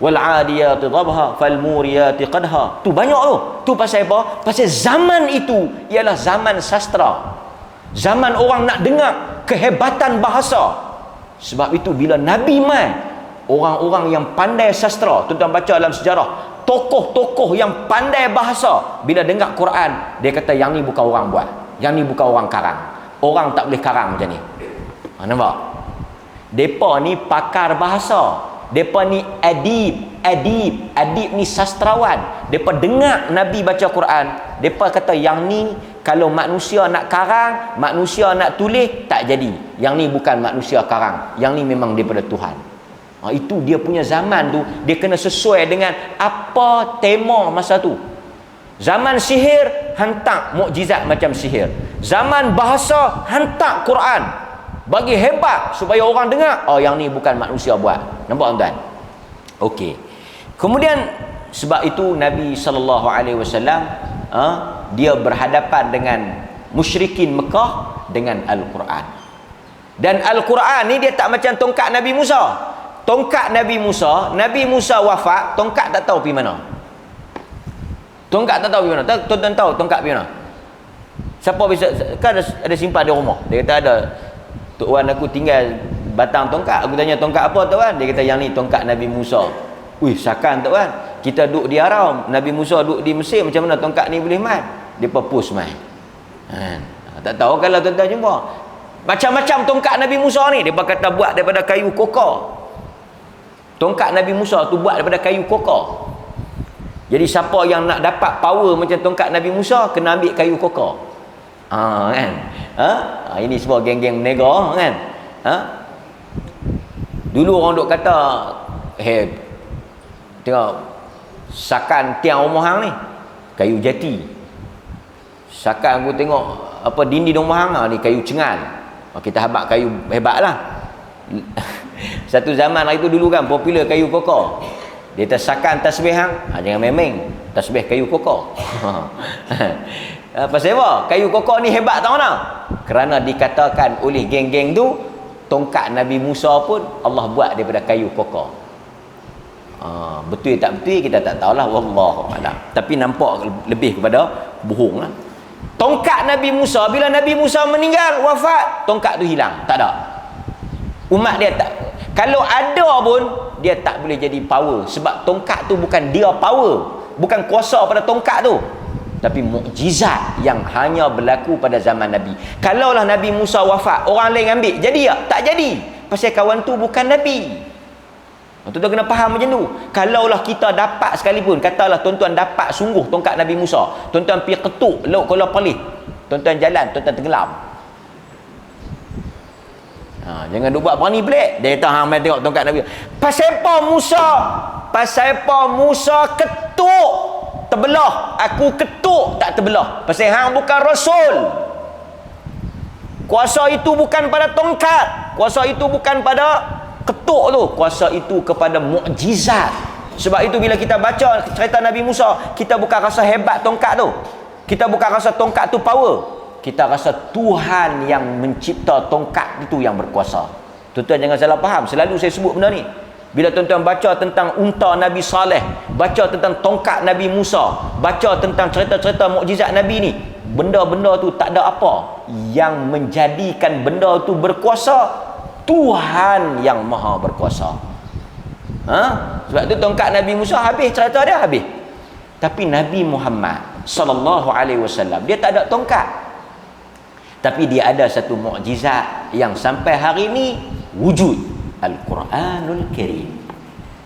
Wal adiyati dhabha fal muriyati qadha. Tu banyak tu. Tu pasal apa? Pasal zaman itu ialah zaman sastra. Zaman orang nak dengar kehebatan bahasa. Sebab itu bila Nabi mai, orang-orang yang pandai sastra, tuan-tuan baca dalam sejarah, tokoh-tokoh yang pandai bahasa, bila dengar Quran, dia kata yang ni bukan orang buat, yang ni bukan orang karang. Orang tak boleh karang macam ni. Nampak? Depa ni pakar bahasa. Depa ni adib ni sastrawan. Depa dengar Nabi baca Quran, depa kata yang ni kalau manusia nak karang, manusia nak tulis, tak jadi. Yang ni bukan manusia karang, yang ni memang daripada Tuhan. Itu dia punya zaman tu, dia kena sesuai dengan apa tema masa tu. Zaman sihir, hantar mukjizat macam sihir. Zaman bahasa, hantar Quran, bagi hebat supaya orang dengar, yang ni bukan manusia buat. Nampak tuan? Okey. Kemudian sebab itu Nabi SAW dia berhadapan dengan musyrikin Mekah dengan Al-Quran. Dan Al-Quran ni dia tak macam tongkat Nabi Musa. Tongkat Nabi Musa wafat, tongkat tak tahu pergi mana. Tongkat tak tahu pergi mana. Tuan-tuan tahu tongkat pergi mana? Siapa bisa, kan ada simpan di rumah. Dia kata ada, Tok Wan aku tinggal batang tongkat. Aku tanya tongkat apa Tok Wan? Dia kata yang ni tongkat Nabi Musa. Wih, sakan Tok Wan, kita duduk di Aram, Nabi Musa duduk di Mesir, macam mana tongkat ni boleh mai? Dia pupus mai. Tak tahu kalau tuan-tuan jumpa. Macam-macam tongkat Nabi Musa ni, dia kata buat daripada kayu kokor. Tongkat Nabi Musa tu buat daripada kayu kokor. Jadi siapa yang nak dapat power macam tongkat Nabi Musa, kena ambil kayu kokor. Kan? Ini semua geng-geng menega kan? Dulu orang duk kata, tengok sakan tiang rumah hang ni kayu jati. Sakan aku tengok apa dinding rumah hang ni kayu cengal. Kita habaq kayu hebatlah. Satu zaman hari tu dulu kan popular kayu kokor. Dia tersakan tasbih hang, jangan memeng. Tasbih kayu kokor. Pasal apa? Kayu kokor ni hebat tahu mana? Kerana dikatakan oleh geng-geng tu, tongkat Nabi Musa pun Allah buat daripada kayu kokor. Betul tak betul kita tak tahulah, wallahu a'lam. Tapi nampak lebih kepada bohong lah. Tongkat Nabi Musa, bila Nabi Musa meninggal, wafat, tongkat tu hilang, tak ada. Umat dia tak, kalau ada pun dia tak boleh jadi power, sebab tongkat tu bukan dia power, bukan kuasa pada tongkat tu, tapi mukjizat yang hanya berlaku pada zaman Nabi. Kalaulah Nabi Musa wafat, orang lain ambil, jadi tak? Tak jadi. Pasal kawan tu bukan Nabi. Tuan-tuan kena faham macam tu. Kalaulah kita dapat sekalipun, katalah tuan-tuan dapat sungguh tongkat Nabi Musa, tuan-tuan pergi ketuk laut Kuala Perlis, tuan-tuan jalan, tuan-tuan tenggelam. Jangan duk buat berani pelik. Dia kata hang mai tengok tongkat Nabi. Pasal apa Musa? Pasal apa Musa ketuk terbelah, aku ketuk tak terbelah? Pasal hang bukan rasul. Kuasa itu bukan pada tongkat, kuasa itu bukan pada ketuk tu, kuasa itu kepada mukjizat. Sebab itu bila kita baca cerita Nabi Musa, kita bukan rasa hebat tongkat tu, kita bukan rasa tongkat tu power, kita rasa Tuhan yang mencipta tongkat itu yang berkuasa. Tuan-tuan jangan salah faham, selalu saya sebut benda ni. Bila tuan-tuan baca tentang unta Nabi Saleh, baca tentang tongkat Nabi Musa, baca tentang cerita-cerita mukjizat Nabi ni, benda-benda tu tak ada apa yang menjadikan benda tu berkuasa, Tuhan yang maha berkuasa. Sebab tu tongkat Nabi Musa habis, cerita dia habis. Tapi Nabi Muhammad sallallahu alaihi wasallam, dia tak ada tongkat, tapi dia ada satu mukjizat yang sampai hari ni wujud, Al-Quranul Karim.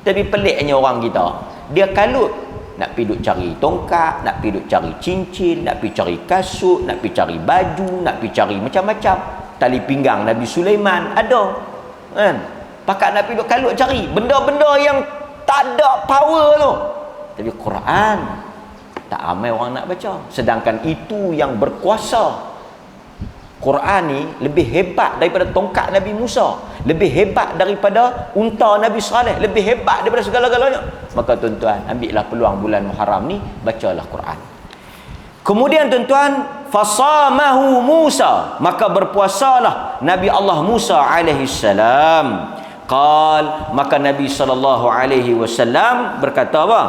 Tapi peliknya orang kita, dia kalut nak pergi duk cari tongkat, nak pergi duk cari cincin, nak pergi cari kasut, nak pergi cari baju, nak pergi cari macam-macam. Tali pinggang Nabi Sulaiman ada kan, pakat nak pergi duk kalut cari benda-benda yang tak ada power tu. Tapi Quran tak ramai orang nak baca, sedangkan itu yang berkuasa. Quran ni lebih hebat daripada tongkat Nabi Musa, lebih hebat daripada unta Nabi Saleh, lebih hebat daripada segala-galanya. Maka tuan-tuan, ambillah peluang bulan Muharram ni, bacalah Quran. Kemudian tuan-tuan, fasamahu Musa, maka berpuasalah Nabi Allah Musa alaihi salam. Qal, maka Nabi sallallahu alaihi wasallam berkata apa?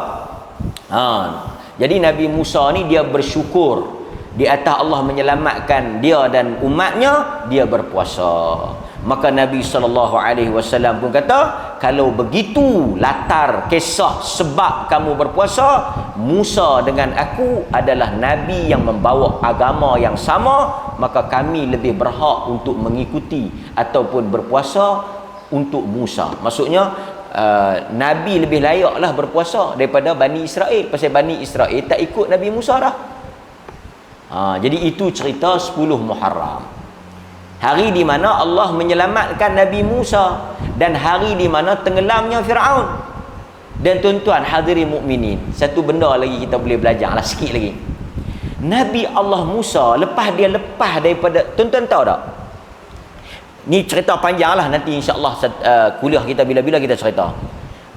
Jadi Nabi Musa ni dia bersyukur di atas Allah menyelamatkan dia dan umatnya, dia berpuasa. Maka Nabi SAW pun kata, kalau begitu latar kisah sebab kamu berpuasa, Musa dengan aku adalah Nabi yang membawa agama yang sama, maka kami lebih berhak untuk mengikuti ataupun berpuasa untuk Musa. Maksudnya Nabi lebih layaklah berpuasa daripada Bani Israel, pasal Bani Israel tak ikut Nabi Musa dah. Jadi itu cerita 10 Muharram, hari di mana Allah menyelamatkan Nabi Musa dan hari di mana tenggelamnya Firaun. Dan tuan-tuan hadirin mukminin, satu benda lagi kita boleh belajar lah sikit lagi. Nabi Allah Musa lepas daripada, tuan-tuan tahu tak, ni cerita panjang lah, nanti insya-Allah kuliah kita bila-bila kita cerita.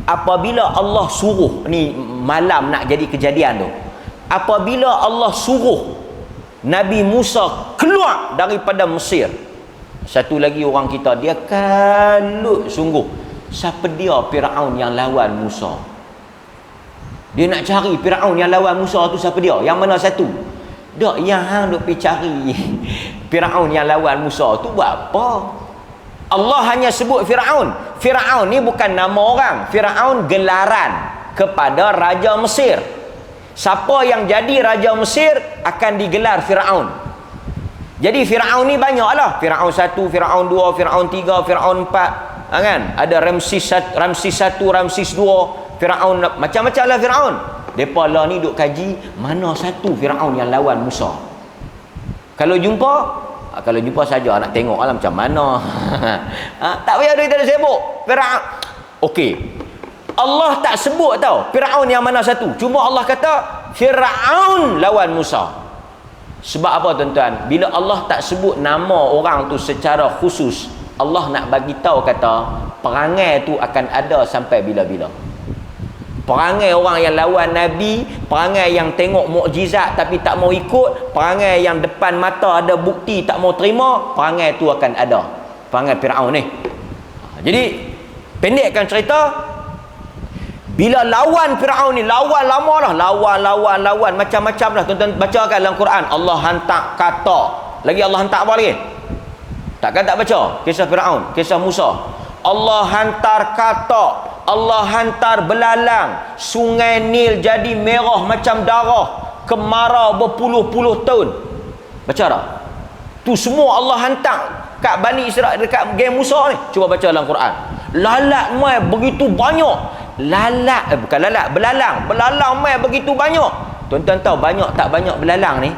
Apabila Allah suruh, ni malam nak jadi kejadian tu, apabila Allah suruh Nabi Musa keluar daripada Mesir, satu lagi orang kita, dia kalut sungguh, siapa dia Firaun yang lawan Musa? Dia nak cari Firaun yang lawan Musa tu siapa dia, yang mana satu? Dak yang hang duk pergi cari Firaun yang lawan Musa tu buat apa? Allah hanya sebut Firaun. Firaun ni bukan nama orang, Firaun gelaran kepada Raja Mesir. Siapa yang jadi Raja Mesir akan digelar Firaun. Jadi Firaun ni banyak lah, Firaun 1, Firaun 2, Firaun 3, Firaun 4, kan? Ada Ramsis 1, Ramsis 2, Firaun, macam-macam lah Firaun. Depa lah ni duk kaji mana satu Firaun yang lawan Musa. Kalau jumpa saja nak tengok lah macam mana. Tak payah kita dah sibuk Firaun. Okey, Allah tak sebut tau Firaun yang mana satu, cuma Allah kata Firaun lawan Musa. Sebab apa tuan-tuan? Bila Allah tak sebut nama orang tu secara khusus, Allah nak bagi tahu kata perangai tu akan ada sampai bila-bila. Perangai orang yang lawan Nabi, perangai yang tengok mukjizat tapi tak mau ikut, perangai yang depan mata ada bukti tak mau terima, perangai tu akan ada. Perangai Firaun ni. Jadi pendekkan cerita, bila lawan Firaun ni, lawan lama dah, lawan macam-macam dah. Tuan-tuan bacakan dalam Quran, Allah hantar kata. Lagi Allah hantar apa lagi? Takkan tak baca kisah Firaun, kisah Musa. Allah hantar kata, Allah hantar belalang, sungai Nil jadi merah macam darah, kemarau berpuluh-puluh tahun. Baca tak? Tu semua Allah hantar kat Bani Israel, dekat geng Musa ni. Cuba baca dalam Quran. Lalat mai begitu banyak. Belalang mai begitu banyak. Tuan-tuan tahu banyak tak banyak belalang ni?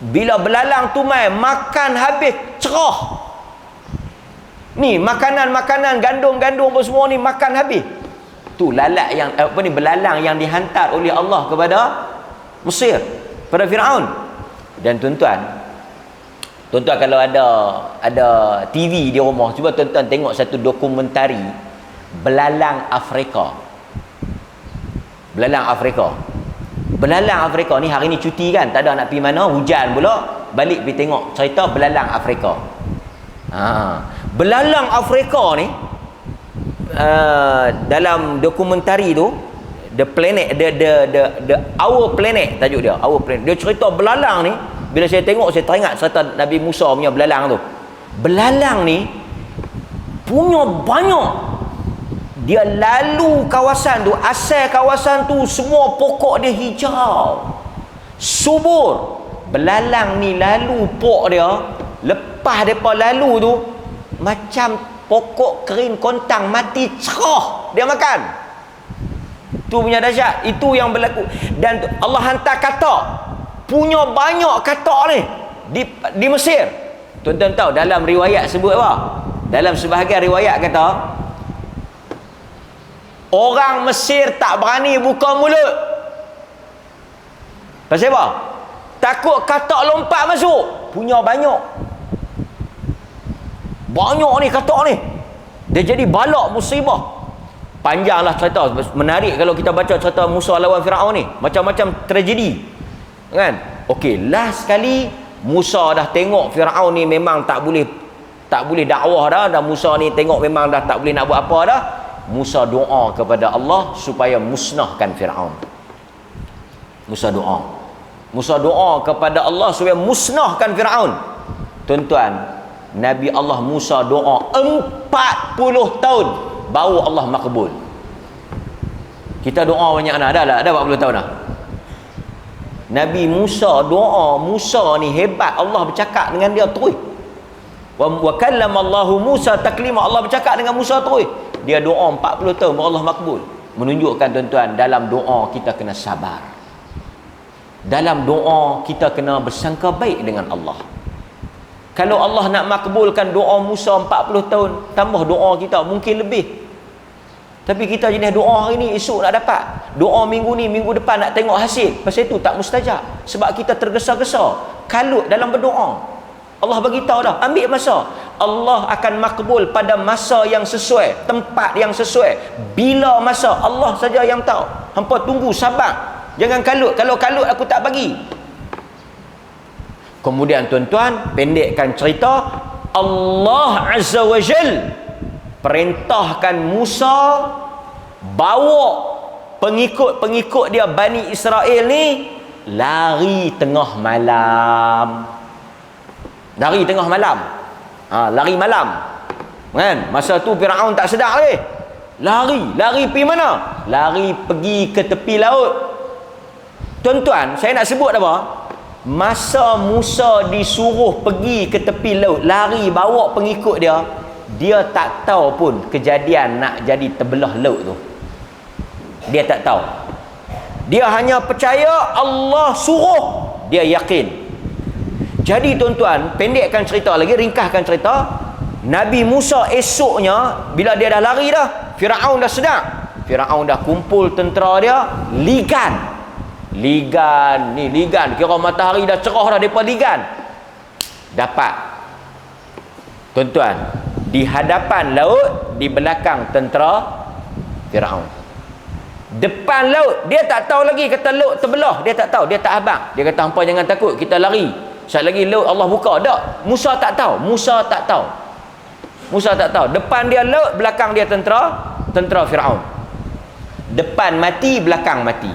Bila belalang tu mai makan habis cerah. Ni makanan gandum-gandum apa semua ni makan habis. Tu lalat yang belalang yang dihantar oleh Allah kepada Mesir, pada Firaun. Dan tuan-tuan kalau ada TV di rumah, cuba tuan-tuan tengok satu dokumentari belalang Afrika. Belalang Afrika ni hari ni cuti kan, tak ada nak pergi mana, hujan pula, balik pergi tengok cerita belalang Afrika. Belalang Afrika ni dalam dokumentari tu, the Our Planet tajuk dia, Our Planet. Dia cerita belalang ni, bila saya tengok saya teringat cerita Nabi Musa punya belalang tu. Belalang ni punya banyak. Dia lalu kawasan tu, asal kawasan tu semua pokok dia hijau, subur. Belalang ni lalu pok dia, lepas depa lalu tu macam pokok kerin kontang mati cerah dia makan. Tu punya dahsyat, itu yang berlaku. Dan Allah hantar kata, punya banyak kata ni di Mesir. Tuan-tuan tahu dalam riwayat sebut apa? Dalam sebahagian riwayat kata orang Mesir tak berani buka mulut. Pasal apa? Takut katak lompat masuk. Punya banyak. Banyak ni katak ni. Dia jadi balak musibah. Panjanglah cerita. Menarik kalau kita baca cerita Musa lawan Firaun ni. Macam-macam tragedi. Kan? Okey, last sekali Musa dah tengok Firaun ni memang tak boleh dakwah dah. Dan Musa ni tengok memang dah tak boleh nak buat apa dah. Musa doa kepada Allah supaya musnahkan Firaun. Musa doa kepada Allah supaya musnahkan Firaun. Tuan-tuan, Nabi Allah Musa doa 40 tahun baru Allah makbul. Kita doa banyak dah, ada 40 tahun dah. Nabi Musa doa, Musa ni hebat, Allah bercakap dengan dia terus. Wa kallama Allahu Musa taklima, Allah bercakap dengan Musa terus. Dia doa 40 tahun baru Allah makbul. Menunjukkan tuan-tuan, dalam doa kita kena sabar. Dalam doa kita kena bersangka baik dengan Allah. Kalau Allah nak makbulkan doa Musa 40 tahun, tambah doa kita mungkin lebih. Tapi kita jenis doa hari ni, esok nak dapat. Doa minggu ni, minggu depan nak tengok hasil. Pasal itu tak mustajab. Sebab kita tergesa-gesa, kalut dalam berdoa. Allah bagi tahu dah, ambil masa. Allah akan makbul pada masa yang sesuai, tempat yang sesuai. Bila masa, Allah saja yang tahu. Hampa tunggu, sabar. Jangan kalut. Kalau kalut aku tak bagi. Kemudian tuan-tuan, pendekkan cerita, Allah Azza wa Jal perintahkan Musa bawa pengikut-pengikut dia Bani Israel ni lari tengah malam. Lari tengah malam. Lari malam. Kan? Masa tu Firaun tak sedar lagi. Lari pergi mana? Lari pergi ke tepi laut. Tuan-tuan, saya nak sebut apa? Masa Musa disuruh pergi ke tepi laut, lari bawa pengikut dia, dia tak tahu pun kejadian nak jadi terbelah laut tu. Dia tak tahu. Dia hanya percaya Allah suruh, dia yakin. Jadi tuan-tuan, pendekkan cerita lagi, ringkaskan cerita. Nabi Musa esoknya, bila dia dah lari dah, Firaun dah sedar. Firaun dah kumpul tentera dia, ligan, kira matahari dah cerah dah, depa ligan. Dapat. Tuan-tuan, di hadapan laut, di belakang tentera Firaun. Depan laut, dia tak tahu lagi, kata laut terbelah, dia tak tahu, dia tak habaq. Dia kata hampa jangan takut, kita lari. Sekejap lagi laut Allah buka. Tak, Musa tak tahu. Musa tak tahu. Depan dia laut, belakang dia tentera Firaun. Depan mati, belakang mati.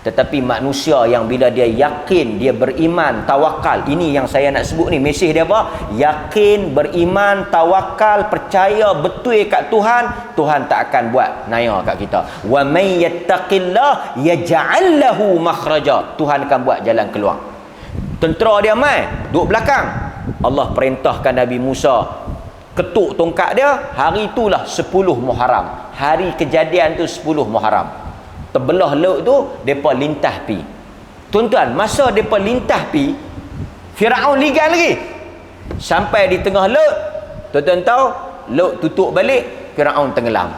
Tetapi manusia yang bila dia yakin, dia beriman, tawakal, ini yang saya nak sebut ni, mesej dia apa? Yakin, beriman, tawakal, percaya betul kat Tuhan, Tuhan tak akan buat naya kat kita. Wa may yattaqillah yaj'al lahu makhraja. Tuhan akan buat jalan keluar. Tentera dia mai duduk belakang. Allah perintahkan Nabi Musa ketuk tongkat dia. Hari itulah 10 Muharram. Hari kejadian tu 10 Muharram. Terbelah laut tu, mereka lintah pi. Tuan-tuan, masa mereka lintah pi, Firaun ligan lagi. Sampai di tengah laut, tuan-tuan tahu, laut tutup balik, Firaun tenggelam.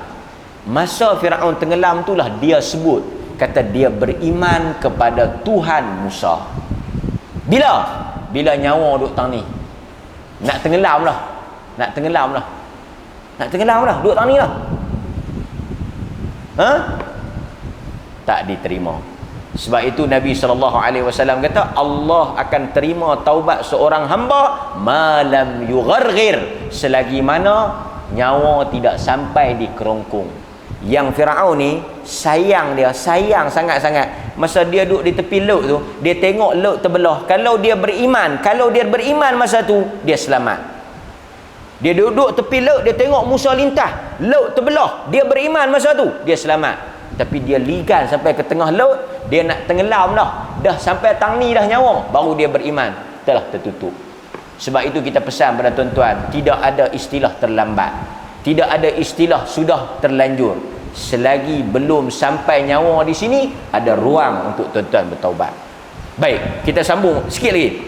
Masa Firaun tenggelam itulah dia sebut, kata dia beriman kepada Tuhan Musa. Bila nyawa duduk tang ni. Nak tenggelam lah, duduk tang ni lah. Tak diterima. Sebab itu Nabi SAW kata Allah akan terima taubat seorang hamba malam yugharghir, selagi mana nyawa tidak sampai di kerongkong. Yang Firaun ni sayang sangat-sangat. Masa dia duduk di tepi laut tu, dia tengok laut terbelah. Kalau dia beriman masa tu, dia selamat. Dia duduk tepi laut, dia tengok Musa lintah, laut terbelah, dia beriman masa tu, dia selamat. Tapi dia ligan sampai ke tengah laut, dia nak tenggelam dah sampai tang ni dah nyawa, baru dia beriman, telah tertutup. Sebab itu kita pesan pada tuan-tuan, tidak ada istilah terlambat, tidak ada istilah sudah terlanjur. Selagi belum sampai nyawa di sini, ada ruang untuk tuan-tuan bertaubat. Baik, kita sambung sikit lagi.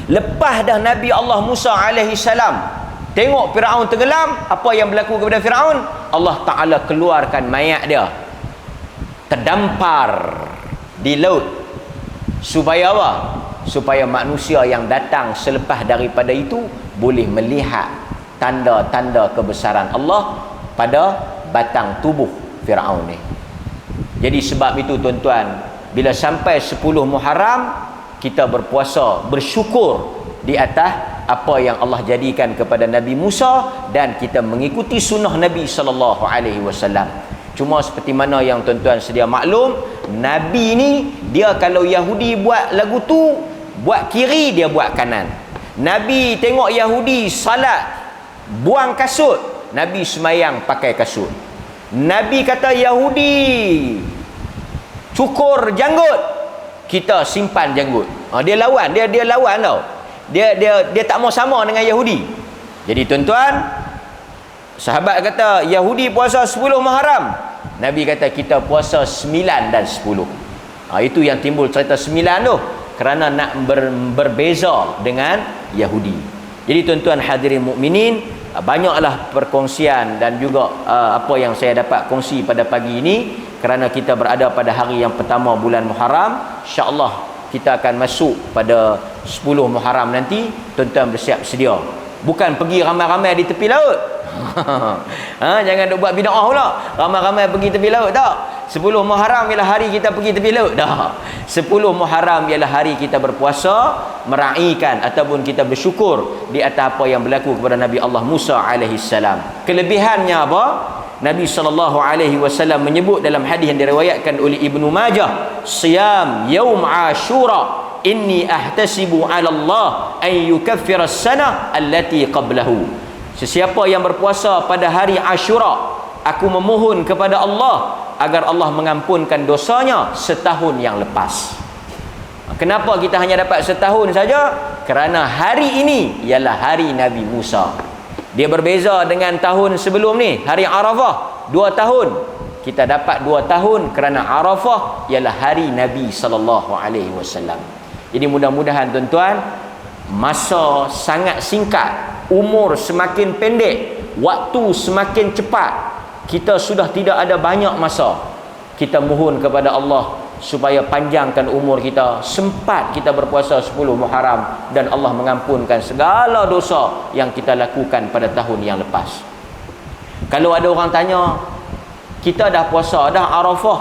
Lepas dah Nabi Allah Musa alaihi salam tengok Firaun tenggelam, apa yang berlaku kepada Firaun? Allah Ta'ala keluarkan mayat dia, terdampar di laut. Supaya apa? Supaya manusia yang datang selepas daripada itu boleh melihat tanda-tanda kebesaran Allah pada batang tubuh Firaun ni. Jadi sebab itu tuan-tuan, bila sampai 10 Muharram, kita berpuasa, bersyukur di atas apa yang Allah jadikan kepada Nabi Musa, dan kita mengikuti sunnah Nabi SAW. Cuma seperti mana yang tuan-tuan sedia maklum, Nabi ni dia kalau Yahudi buat lagu tu, buat kiri, dia buat kanan. Nabi tengok Yahudi salat buang kasut, Nabi semayang pakai kasut. Nabi kata Yahudi cukur janggut, kita simpan janggut. Dia lawan, dia lawan tau. Dia tak mau sama dengan Yahudi. Jadi tuan-tuan, sahabat kata Yahudi puasa 10 Muharram, Nabi kata kita puasa 9 dan 10. Itu yang timbul cerita 9 tu, kerana nak berbeza dengan Yahudi. Jadi tuan-tuan hadirin mukminin, banyaklah perkongsian dan juga apa yang saya dapat kongsi pada pagi ini, kerana kita berada pada hari yang pertama bulan Muharram. InsyaAllah kita akan masuk pada 10 Muharram nanti. Tuan-tuan bersiap sedia, bukan pergi ramai-ramai di tepi laut. Jangan duk buat bid'ah pula, ramai-ramai pergi tepi laut. Tak, 10 Muharram ialah hari kita pergi tepi laut dah. 10 Muharram ialah hari kita berpuasa, meraihkan ataupun kita bersyukur di atas apa yang berlaku kepada Nabi Allah Musa alaihi salam. Kelebihannya apa? Nabi SAW menyebut dalam hadis yang diriwayatkan oleh Ibnu Majah, siyam yaum Ashura inni ahtasibu 'ala Allah an yukaffira as-sanah allati qablahu. Sesiapa yang berpuasa pada hari Ashura, aku memohon kepada Allah agar Allah mengampunkan dosanya setahun yang lepas. Kenapa kita hanya dapat setahun saja? Kerana hari ini ialah hari Nabi Musa. Dia berbeza dengan tahun sebelum ni, hari Arafah 2 tahun. Kita dapat 2 tahun kerana Arafah ialah hari Nabi SAW. Jadi mudah-mudahan tuan-tuan, masa sangat singkat, umur semakin pendek, waktu semakin cepat, kita sudah tidak ada banyak masa. Kita mohon kepada Allah supaya panjangkan umur kita, sempat kita berpuasa 10 Muharram, dan Allah mengampunkan segala dosa yang kita lakukan pada tahun yang lepas. Kalau ada orang tanya, kita dah puasa dah Arafah,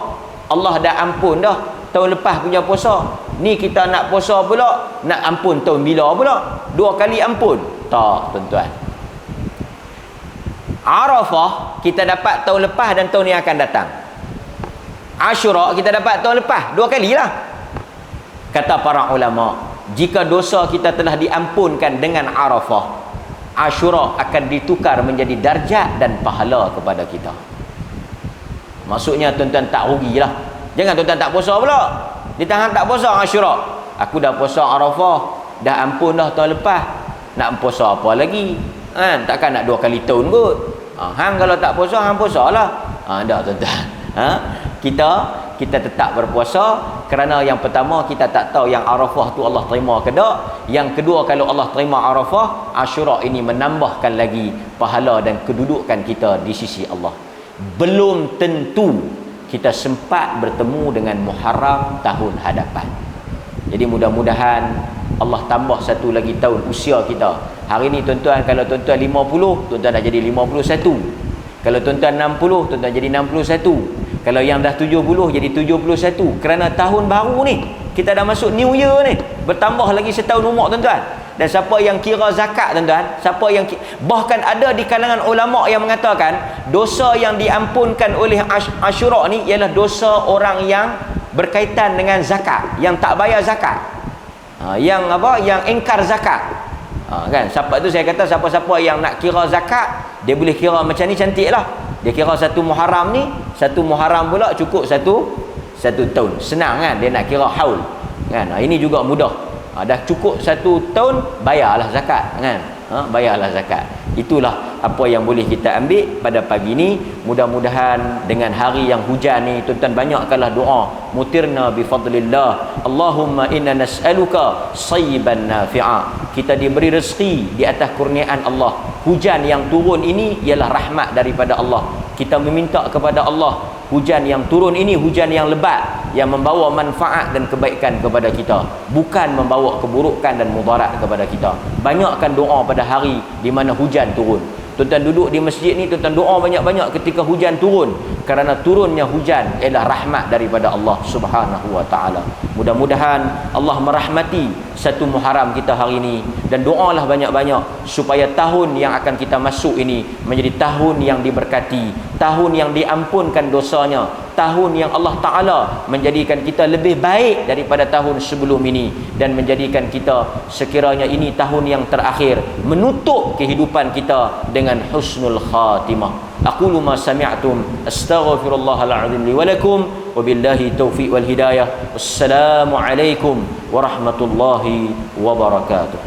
Allah dah ampun dah tahun lepas punya puasa, ni kita nak puasa pula, nak ampun tahun bila pula? 2 kali ampun? Tak, tuan-tuan. Arafah kita dapat tahun lepas dan tahun yang akan datang. Ashura kita dapat tahun lepas, 2 kali lah. Kata para ulama, jika dosa kita telah diampunkan dengan Arafah, Ashura akan ditukar menjadi darjat dan pahala kepada kita. Maksudnya tuan-tuan tak rugilah. Jangan tuan-tuan tak puasa pula, ditahan tak puasa Ashura. Aku dah puasa Arafah, dah ampun dah tahun lepas, nak puasa apa lagi? Takkan nak 2 kali tahun kot. Hang kalau tak puasa, hang puasa lah. Dah tuan-tuan. Kita tetap berpuasa, kerana yang pertama kita tak tahu yang Arafah tu Allah terima ke tak. Yang kedua, kalau Allah terima Arafah, Ashura ini menambahkan lagi pahala dan kedudukan kita di sisi Allah. Belum tentu kita sempat bertemu dengan Muharram tahun hadapan. Jadi mudah-mudahan Allah tambah satu lagi tahun usia kita. Hari ni tuan-tuan, kalau tuan-tuan 50, tuan-tuan dah jadi 51. Kalau tuan-tuan 60, tuan-tuan jadi 61. Kalau yang dah 70 jadi 71. Kerana tahun baru ni, kita dah masuk New Year ni, bertambah lagi setahun umur tuan-tuan. Dan siapa yang kira zakat tuan-tuan, bahkan ada di kalangan ulama yang mengatakan dosa yang diampunkan oleh Ashura ni ialah dosa orang yang berkaitan dengan zakat, yang tak bayar zakat, yang ingkar zakat. Kan, siapa tu saya kata, siapa-siapa yang nak kira zakat, dia boleh kira macam ni, cantik lah. Dia kira satu Muharram ni, satu Muharram pula cukup satu tahun. Senang kan, dia nak kira haul kan. Ini juga mudah. Dah cukup satu tahun, bayarlah zakat kan. Bayarlah zakat. Itulah apa yang boleh kita ambil pada pagi ni. Mudah-mudahan dengan hari yang hujan ni, tuan-tuan banyakkanlah doa, mutirna bi fadlillah, Allahumma inna nas'aluka sayyiban nafi'a. Kita diberi rezeki di atas kurniaan Allah. Hujan yang turun ini ialah rahmat daripada Allah. Kita meminta kepada Allah, hujan yang turun ini hujan yang lebat, yang membawa manfaat dan kebaikan kepada kita, bukan membawa keburukan dan mudarat kepada kita. Banyakkan doa pada hari di mana hujan turun. Tuan-tuan duduk di masjid ni, tuan-tuan doa banyak-banyak ketika hujan turun, kerana turunnya hujan ialah rahmat daripada Allah Subhanahu wa taala. Mudah-mudahan Allah merahmati satu Muharram kita hari ini, dan doalah banyak-banyak supaya tahun yang akan kita masuk ini menjadi tahun yang diberkati, tahun yang diampunkan dosanya, tahun yang Allah Ta'ala menjadikan kita lebih baik daripada tahun sebelum ini, dan menjadikan kita sekiranya ini tahun yang terakhir, menutup kehidupan kita dengan husnul khatimah. Aqulu ma sami'tum, astaghfirullahal azim li wa lakum, wa billahi taufiq wal hidayah. Wassalamu alaikum warahmatullahi wabarakatuh.